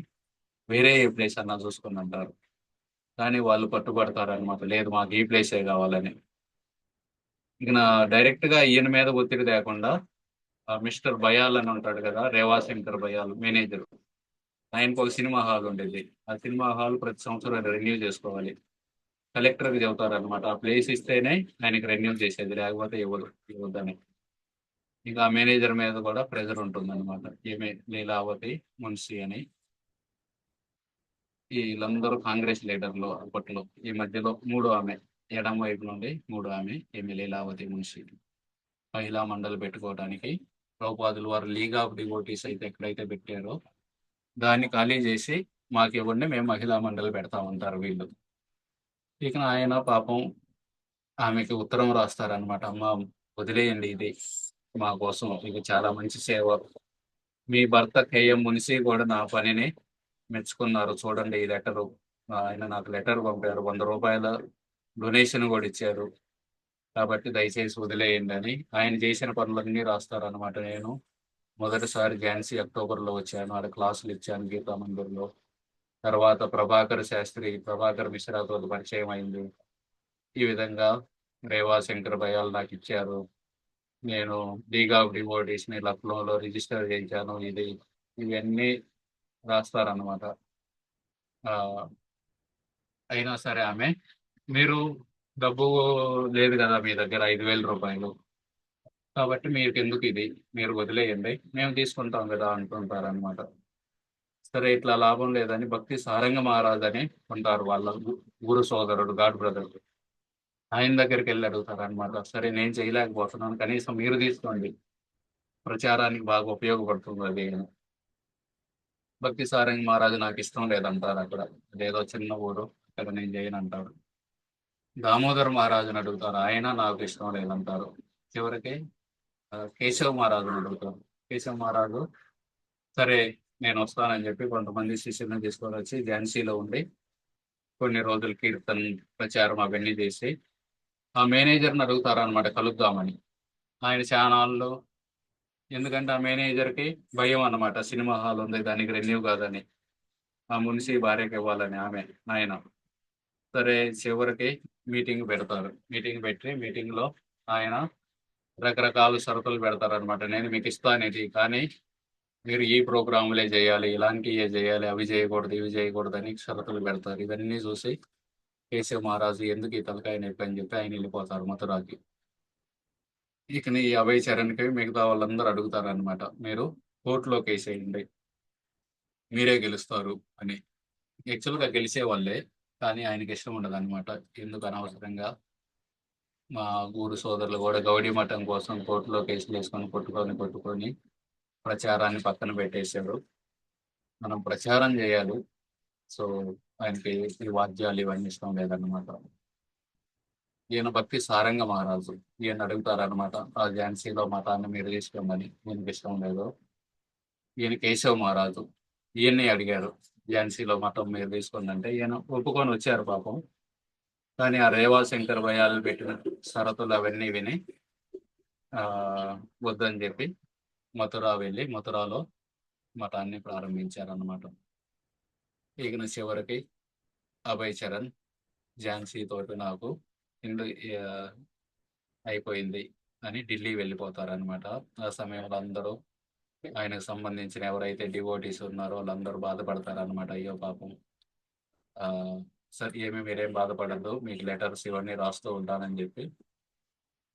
S1: వేరే ఏ ప్లేస్ అన్నా చూసుకుని అంటారు. కానీ వాళ్ళు పట్టుబడతారు అనమాట, లేదు మాకు ఈ ప్లేసే కావాలని. ఇక నా డైరెక్ట్ గా ఈయన మీద ఒత్తిడి లేకుండా మిస్టర్ బయాల్ అని ఉంటాడు కదా, రేవాశంకర్ బయాల్ మేనేజర్. ఆయనకు ఒక సినిమా హాల్ ఉండేది. ఆ సినిమా హాల్ ప్రతి సంవత్సరం రెన్యూ చేసుకోవాలి. కలెక్టర్ కి చెబుతారు అనమాట, ఆ ప్లేస్ ఇస్తేనే ఆయనకి రెన్యూ చేసేది, లేకపోతే ఇవ్వద్దని. ఇంకా ఆ మేనేజర్ మీద కూడా ప్రెజర్ ఉంటుంది అనమాట. ఈమె లీలావతి మున్షి అని. వీళ్ళందరూ కాంగ్రెస్ లీడర్లు అప్పట్లో. ఈ మధ్యలో మూడో ఆమె, ఎడమ వైపు నుండి మూడో ఆమె ఈమె లీలావతి మున్షి. మహిళా మండలి పెట్టుకోవడానికి ప్రభుపాదులు వారు లీగ్ ఆఫ్ డివోటీస్ అయితే ఎక్కడైతే పెట్టారో దాన్ని ఖాళీ చేసి మాకు ఇవ్వండి, మేము మహిళా మండలి పెడతామంటారు వీళ్ళు. ఇక ఆయన పాపం ఆమెకి ఉత్తరం రాస్తారనమాట, అమ్మ వదిలేయండి ఇది మా కోసం, ఇది చాలా మంచి సేవ. మీ భర్త కేఎం మున్సి కూడా నా పనిని మెచ్చుకున్నారు, చూడండి ఈ లెటరు. ఆయన నాకు లెటర్ పంపారు, 100 రూపాయల డొనేషన్ కూడా ఇచ్చారు. కాబట్టి దయచేసి వదిలేయండి అని ఆయన చేసిన పనులన్నీ రాస్తారనమాట. నేను మొదటిసారి ఝాన్సీ అక్టోబర్లో వచ్చాను, ఆడ క్లాసులు ఇచ్చాను గీతా మందిర్లో. తర్వాత ప్రభాకర్ మిశ్రాతో పరిచయం అయింది. ఈ విధంగా రేవా శంకర్ భయాలు నాకు ఇచ్చారు. నేను లీగ్ ఆఫ్ డివోటీస్ ని లక్నోలో రిజిస్టర్ చేయించాను. ఇవన్నీ రాస్తారనమాట. ఆ, అయినా సరే ఆమె, మీరు డబ్బు లేదు కదా మీ దగ్గర 5,000 రూపాయలు, కాబట్టి మీకు ఎందుకు ఇది, మీరు వదిలేయండి మేము తీసుకుంటాం కదా అంటుంటారు అనమాట. సరే ఇట్లా లాభం లేదని భక్తి సారంగ మహారాజ్ అని ఉంటారు, వాళ్ళ గురు సోదరుడు, గాడ్ బ్రదర్. ఆయన దగ్గరికి వెళ్ళి అడుగుతారు అనమాట, సరే నేను చేయలేకపోతున్నాను, కనీసం మీరు తీసుకోండి, ప్రచారానికి బాగా ఉపయోగపడుతుంది అది అని. భక్తి సారంగ మహారాజు నాకు ఇష్టం లేదంటారు అక్కడ, అదేదో చిన్న ఊరు, అక్కడ నేను చేయను అంటారు. దామోదర్ మహారాజుని అడుగుతారు, ఆయన నాకు ఇష్టం లేదంటారు. చివరికి కేశవ మహారాజుని అడుగుతారు. కేశవ మహారాజు సరే నేను వస్తానని చెప్పి కొంతమంది శిష్యులను తీసుకొని వచ్చి ఝాన్సీలో ఉండి కొన్ని రోజులు కీర్తన్ ప్రచారం అవన్నీ చేసి ఆ మేనేజర్ని అడుగుతారనమాట కలుద్దామని. ఆయన ఛానల్లో, ఎందుకంటే ఆ మేనేజర్కి భయం అన్నమాట, సినిమా హాల్ ఉంది దానికి రెన్యూ కాదని, ఆ మున్సి భార్యకి ఇవ్వాలని ఆయన. సరే, చివరికి మీటింగ్ పెడతారు. మీటింగ్ పెట్టి మీటింగ్లో ఆయన రకరకాల షరతులు పెడతారనమాట. నేను మీకు ఇస్తాను ఇది, కానీ మీరు ఈ ప్రోగ్రాములే చేయాలి, ఇలాంటివే చేయాలి, అవి చేయకూడదు, ఇవి చేయకూడదు అని షరతులు పెడతారు. ఇవన్నీ చూసి కేశవ మహారాజు ఎందుకు ఈ తలకాయ నొప్పి అని చెప్పి ఆయన వెళ్ళిపోతారు మథురాకి. ఇక ఈ అభయ్ చరణ్కి మిగతా వాళ్ళందరూ అడుగుతారనమాట, మీరు కోర్టులో కేసేయండి, మీరే గెలుస్తారు అని. యాక్చువల్గా గెలిచే వాళ్ళే, కానీ ఆయనకి ఇష్టం ఉండదు అనమాట. ఎందుకు అనవసరంగా మా గూడు సోదరులు కూడా గౌడీ మఠం కోసం కోర్టులో కేసులు వేసుకొని కొట్టుకొని ప్రచారాన్ని పక్కన పెట్టేశారు. మనం ప్రచారం చేయాలి. సో ఆయనకి ఈ వాద్యాలు ఇవన్నీ ఇష్టం లేదన్నమాట. ఈయన భక్తి సారంగ మహారాజు. ఈయన అడుగుతారనమాట, ఆ ఝాన్సీలో మతాన్ని మీరు తీసుకోమని. ఈయనకి ఇష్టం లేదు. ఈయన కేశవ మహారాజు, ఈయన్ని అడిగారు ఝాన్సీలో మతం మీరు తీసుకోండి అంటే ఈయన ఒప్పుకొని వచ్చారు పాపం. కానీ ఆ రేవా శంకర్ భయాలు పెట్టిన షరతులు అవన్నీ విని ఆ వద్దని చెప్పి మథురా వెళ్ళి మథురాలో మఠాన్ని ప్రారంభించారన్నమాట. ఇక చివరికి అభయ్ చరణ్ ఝాన్సీ తోటి నాకు ఇందు ఆ, అయిపోయింది అని ఢిల్లీ వెళ్ళిపోతారనమాట. ఆ సమయంలో అందరూ ఆయనకు సంబంధించిన ఎవరైతే డివోటీస్ ఉన్నారో వాళ్ళందరూ బాధపడతారనమాట. అయ్యో పాపం, ఆ సార్ ఏమి మీరేం బాధపడద్దు, మీకు లెటర్స్ ఇవన్నీ రాస్తూ ఉంటానని చెప్పి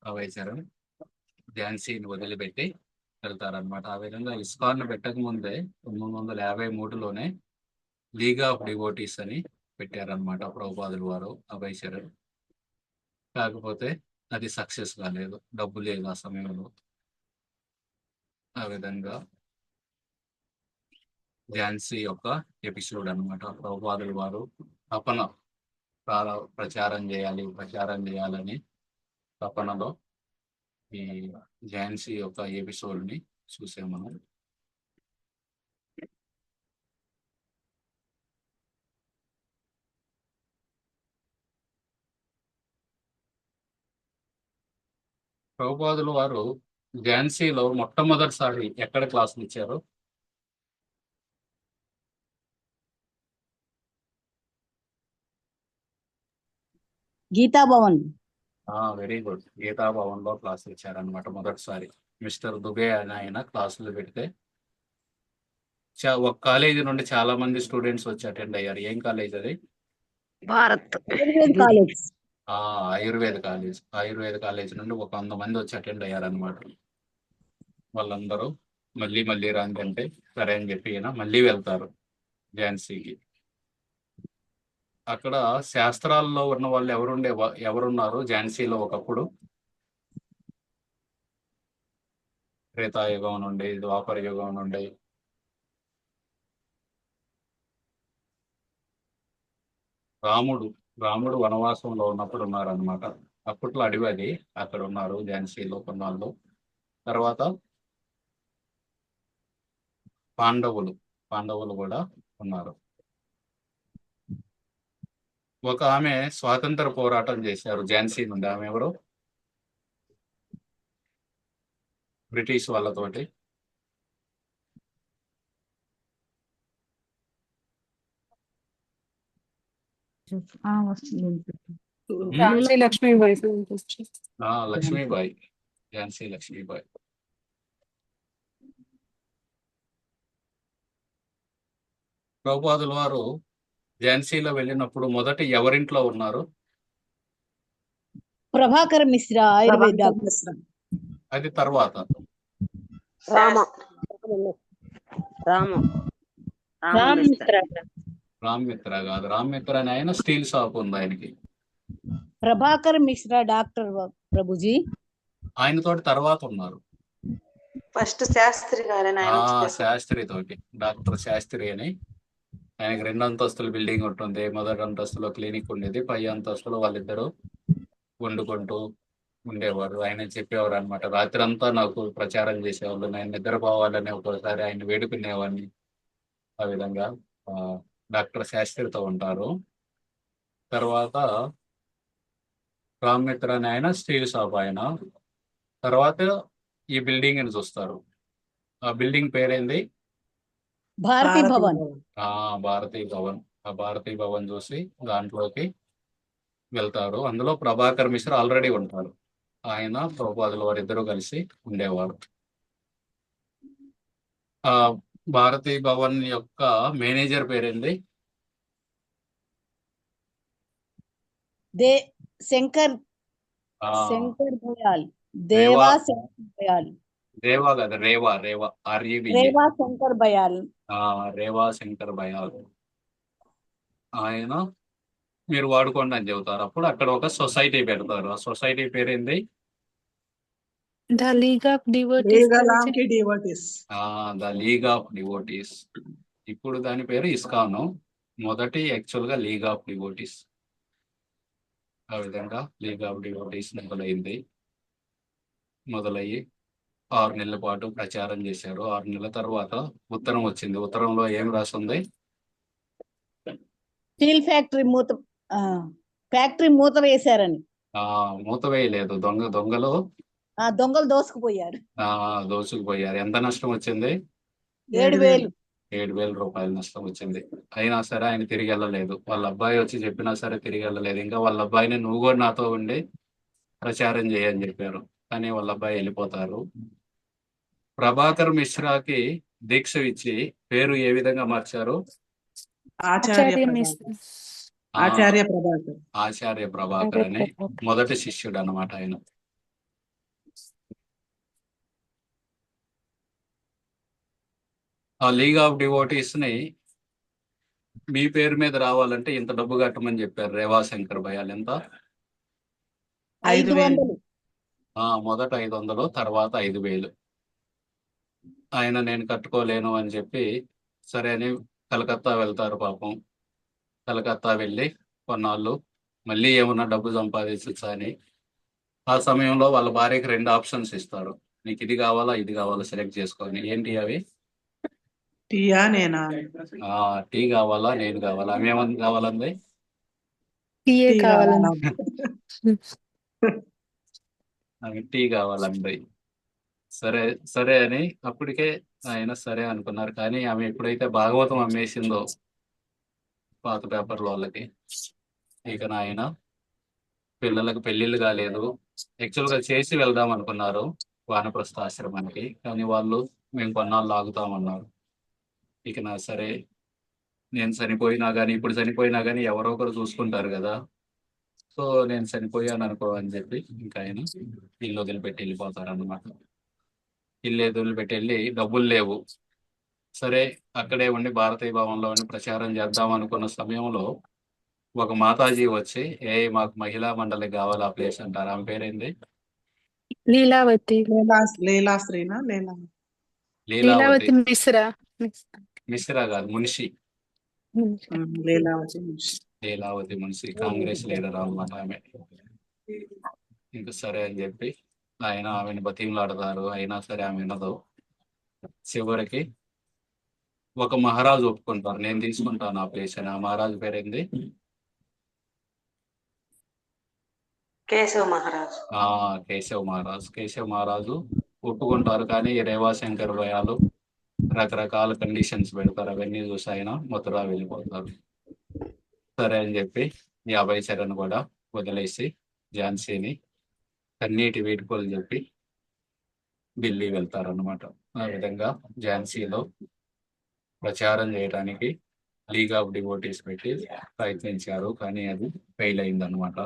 S1: అభయ్ చరణ్ ఝాన్సీని వదిలిపెట్టి వెళ్తారనమాట. ఆ విధంగా ఇస్కాన్ పెట్టక ముందే 1953లోనే లీగ్ ఆఫ్ డివోటీస్ అని పెట్టారనమాట ప్రభుపాదుల వారు, అభయ్ చరణ్. కాకపోతే అది సక్సెస్ కాలేదు, డబ్బు లేదు ఆ సమయంలో. ఆ విధంగా ఝాన్సీ యొక్క ఎపిసోడ్ అనమాట. ప్రభుపాదుల వారు తపన ప్రచారం చేయాలని తపనలో ఈ ఝాన్సీ యొక్క ఎపిసోడ్ ని చూసాం మనం. ప్రభుపాదుల వారు ఝాన్సీలో మొట్టమొదటిసారి ఎక్కడ క్లాసులు ఇచ్చారు?
S2: గీతా భవన్.
S1: వెరీ గుడ్, గీతా భవన్ లో క్లాసులు ఇచ్చారనమాట మొదటిసారి. మిస్టర్ దుబే అని ఆయన క్లాసులు పెడితే ఒక కాలేజీ నుండి చాలా మంది స్టూడెంట్స్ వచ్చి అటెండ్ అయ్యారు. ఏం కాలేజ్ అది?
S3: భారత్
S2: కాలేజ్.
S1: ఆయుర్వేద కాలేజ్ నుండి ఒక 100 మంది వచ్చి అటెండ్ అయ్యారనమాట. వాళ్ళందరూ మళ్ళీ మళ్ళీ రాండి అంటే సరే అని చెప్పి ఈయన మళ్ళీ వెళ్తారు ఝాన్సీకి. అక్కడ శాస్త్రాల్లో ఉన్న వాళ్ళు ఎవరున్నారు ఝాన్సీలో ఒకప్పుడు? త్రేతాయుగం నుండి, ద్వాపర యుగం నుండి రాముడు వనవాసంలో ఉన్నప్పుడు ఉన్నారనమాట. అప్పట్లో అడవి అది, అక్కడ ఉన్నారు ఝాన్సీలో కొన్నాళ్ళు. తర్వాత పాండవులు కూడా ఉన్నారు. ఒక ఆమె స్వాతంత్ర పోరాటం చేశారు ఝాన్సీ నుండి. ఆమె ఎవరు? బ్రిటిష్ వాళ్ళతోటి.
S3: ఝాన్సీ లక్ష్మీబాయి.
S1: లక్ష్మీబాయి, ఝాన్సీ లక్ష్మీబాయి. ప్రభుపాదుల వారు ఝాన్సీలో వెళ్ళినప్పుడు మొదట ఎవరింట్లో ఉన్నారు?
S2: ప్రభాకర్ మిశ్రా ఆయుర్వేద డాక్టర్.
S1: అది తర్వాత
S3: రామ
S1: రామ్ మిత్ర కాదు. రామ్ మిత్ర అని ఆయన స్టీల్ షాప్ ఉంది ఆయనకి.
S2: ప్రభాకర్ మిశ్రా డాక్టర్ ప్రభుజీ.
S1: ఆయనతోటి తర్వాత ఉన్నారు
S3: ఫస్ట్ శాస్త్రి గారని
S1: శాస్త్రి తోటి, డాక్టర్ శాస్త్రి అని. ఆయనకి 2 అంతస్తుల బిల్డింగ్ ఉంటుంది. మొదటి అంతస్తులో క్లినిక్ ఉండేది, పై అంతస్తులో వాళ్ళిద్దరూ వండుకుంటూ ఉండేవారు. ఆయన చెప్పేవారు అనమాట, రాత్రి అంతా నాకు ప్రచారం చేసేవాళ్ళు, నేను నిద్రపోవాలని ఒక్కోసారి ఆయన వేడుకునేవాడిని. ఆ విధంగా డాక్టర్ శాస్త్రితో ఉంటారు. తర్వాత రామ్ మిత్ర అని ఆయన స్టీల్ షాప్ ఆయన. తర్వాత ఈ బిల్డింగ్ అని చూస్తారు. ఆ బిల్డింగ్ పేరేంది?
S2: భారతీ భవన్.
S1: భారతీ భవన్. ఆ భారతీ భవన్ చూసి దాంట్లోకి వెళ్తారు. అందులో ప్రభాకర్ మిశ్రా ఆల్రెడీ ఉంటారు. ఆయన ప్రభుపాదుల వారిద్దరూ కలిసి ఉండేవారు. ఆ భారతీ భవన్ యొక్క మేనేజర్ పేరేంది?
S2: శంకర్
S1: ఆ,
S2: దయాల్. దేవా
S1: రేవా.
S2: శంకర్ దయాల్.
S1: రేవా కదా, రేవా రేవా REVA.
S2: రేవా శంకర్ బయాల్.
S1: రేవా శంకర్ బయాల్. ఆయన మీరు వాడుకోండి అని చెబుతారు. అప్పుడు అక్కడ ఒక సొసైటీ పెడతారు. ఆ సొసైటీ పేరేంది?
S4: The League of Devotees
S3: లీగలాం
S4: గురించి
S3: కి devotees.
S1: The league of devotees. ఇప్పుడు దాని పేరు ఇస్కాను. మొదటి యాక్చువల్ గా లీగ్ ఆఫ్ డివోటీస్. ఆ విధంగా లీగ్ ఆఫ్ డివోటీస్ మొదలయ్యి 6 నెలల పాటు ప్రచారం చేశారు. 6 నెలల తర్వాత ఉత్తరం వచ్చింది. ఉత్తరంలో ఏం రాసింది?
S2: స్టీల్ ఫ్యాక్టరీ మూత వేశారని.
S1: మూత వేయలేదు. దొంగలు
S2: దొంగలు దోసుకుపోయారు.
S1: దోచుకుపోయారు. ఎంత నష్టం వచ్చింది?
S2: 7,000.
S1: 7,000 రూపాయల నష్టం వచ్చింది. అయినా సరే ఆయన తిరిగి వెళ్ళలేదు. వాళ్ళ అబ్బాయి వచ్చి చెప్పినా సరే తిరిగి వెళ్ళలేదు. ఇంకా వాళ్ళ అబ్బాయిని నువ్వు కూడా నాతో ఉండి ప్రచారం చేయని చెప్పారు. కానీ వాళ్ళ అబ్బాయి వెళ్ళిపోతారు. ప్రభాకర్ మిశ్రాకి దీక్ష ఇచ్చి పేరు ఏ విధంగా మార్చారు?
S4: ఆచార్య మిశ్రా.
S3: ఆచార్య ప్రభాకర్.
S1: ఆచార్య ప్రభాకర్ అనే మొదటి శిష్యుడు అన్నమాట ఆయన. ఆ లీగ్ ఆఫ్ డివోటీస్ ని మీ పేరు మీద రావాలంటే ఇంత డబ్బు కట్టమని చెప్పారు రేవా శంకర్ బయాల్. ఎంత?
S2: 500.
S1: మొదట 500, తర్వాత 5,000. ఆయన నేను కట్టుకోలేను అని చెప్పి సరే అని కలకత్తా వెళ్తారు. పాపం కలకత్తా వెళ్ళి కొన్నాళ్ళు మళ్ళీ ఏమన్నా డబ్బు సంపాదించచ్చా అని. ఆ సమయంలో వాళ్ళ భార్యకి 2 ఆప్షన్స్ ఇస్తారు. నీకు ఇది కావాలా, ఇది కావాలా, సెలెక్ట్ చేసుకొని. ఏంటి అవి?
S3: టీయా నేనా?
S1: టీ కావాలా, నేను కావాలా? ఆమె ఏమని కావాలంది?
S4: టీయే కావాలని.
S1: ఆమె టీ కావాలంది. సరే సరే అని అప్పటికే ఆయన సరే అనుకున్నారు. కానీ ఆమె ఎప్పుడైతే భాగవతం అమ్మేసిందో పాత పేపర్ల వాళ్ళకి, ఇక ఆయన పిల్లలకు పెళ్లిళ్ళు కాలేదు. యాక్చువల్గా చేసి వెళ్దాం అనుకున్నారు వానప్రస్థ ఆశ్రమానికి. కానీ వాళ్ళు మేము కొన్నాళ్ళు ఆగుతామన్నారు. ఇక నా సరే నేను చనిపోయినా కానీ, ఇప్పుడు చనిపోయినా కానీ ఎవరో ఒకరు చూసుకుంటారు కదా, సో నేను చనిపోయాను అనుకో అని చెప్పి ఇంకా ఆయన ఇల్లు వదిలిపెట్టి వెళ్ళిపోతారు అన్నమాట. ఇల్లు వదిలిపెట్టి వెళ్ళి డబ్బులు లేవు. సరే అక్కడే ఉండి భారతీయ భవన్లో ప్రచారం చేద్దాం అనుకున్న సమయంలో ఒక మాతాజీ వచ్చి మాకు మహిళా మండలి కావాలి ఆ ప్లేస్ అంటారు. ఆమె పేరేంది?
S4: లీలావతి.
S3: లీలాశ్రీనా?
S4: లీలావతి మిశ్రా.
S1: మిశ్రా కాదు, మున్షి. లీలావతి మున్షి కాంగ్రెస్ లీడర్ అన్నమాట ఆమె. ఇంకా సరే అని చెప్పి ఆయన ఆమెను బతిమలాడతారు. అయినా సరే ఆమె వినదు. చివరికి ఒక మహారాజు ఒప్పుకుంటారు, నేను తీసుకుంటాను ఆ ప్లేస్ అని. ఆ మహారాజు పేరేంది?
S3: కేశవ్ మహారాజ్.
S1: కేశవ్ మహారాజు ఒప్పుకుంటారు. కానీ రేవా శంకర్ బయాలు రకరకాల కండిషన్స్ పెడతారు. అవన్నీ చూసి ఆయన మథురా వెళ్ళిపోతారు. సరే అని చెప్పి 50 చరణ్ కూడా వదిలేసి ఝాన్సీని కన్నీటి వేడుకోలు చెప్పి ఢిల్లీ వెళ్తారు అన్నమాట. ఆ విధంగా ఝాన్సీలో ప్రచారం చేయడానికి లీగ్ ఆఫ్ డివోటీస్ పెట్టి ప్రయత్నించారు. కానీ అది ఫెయిల్ అయిందనమాట.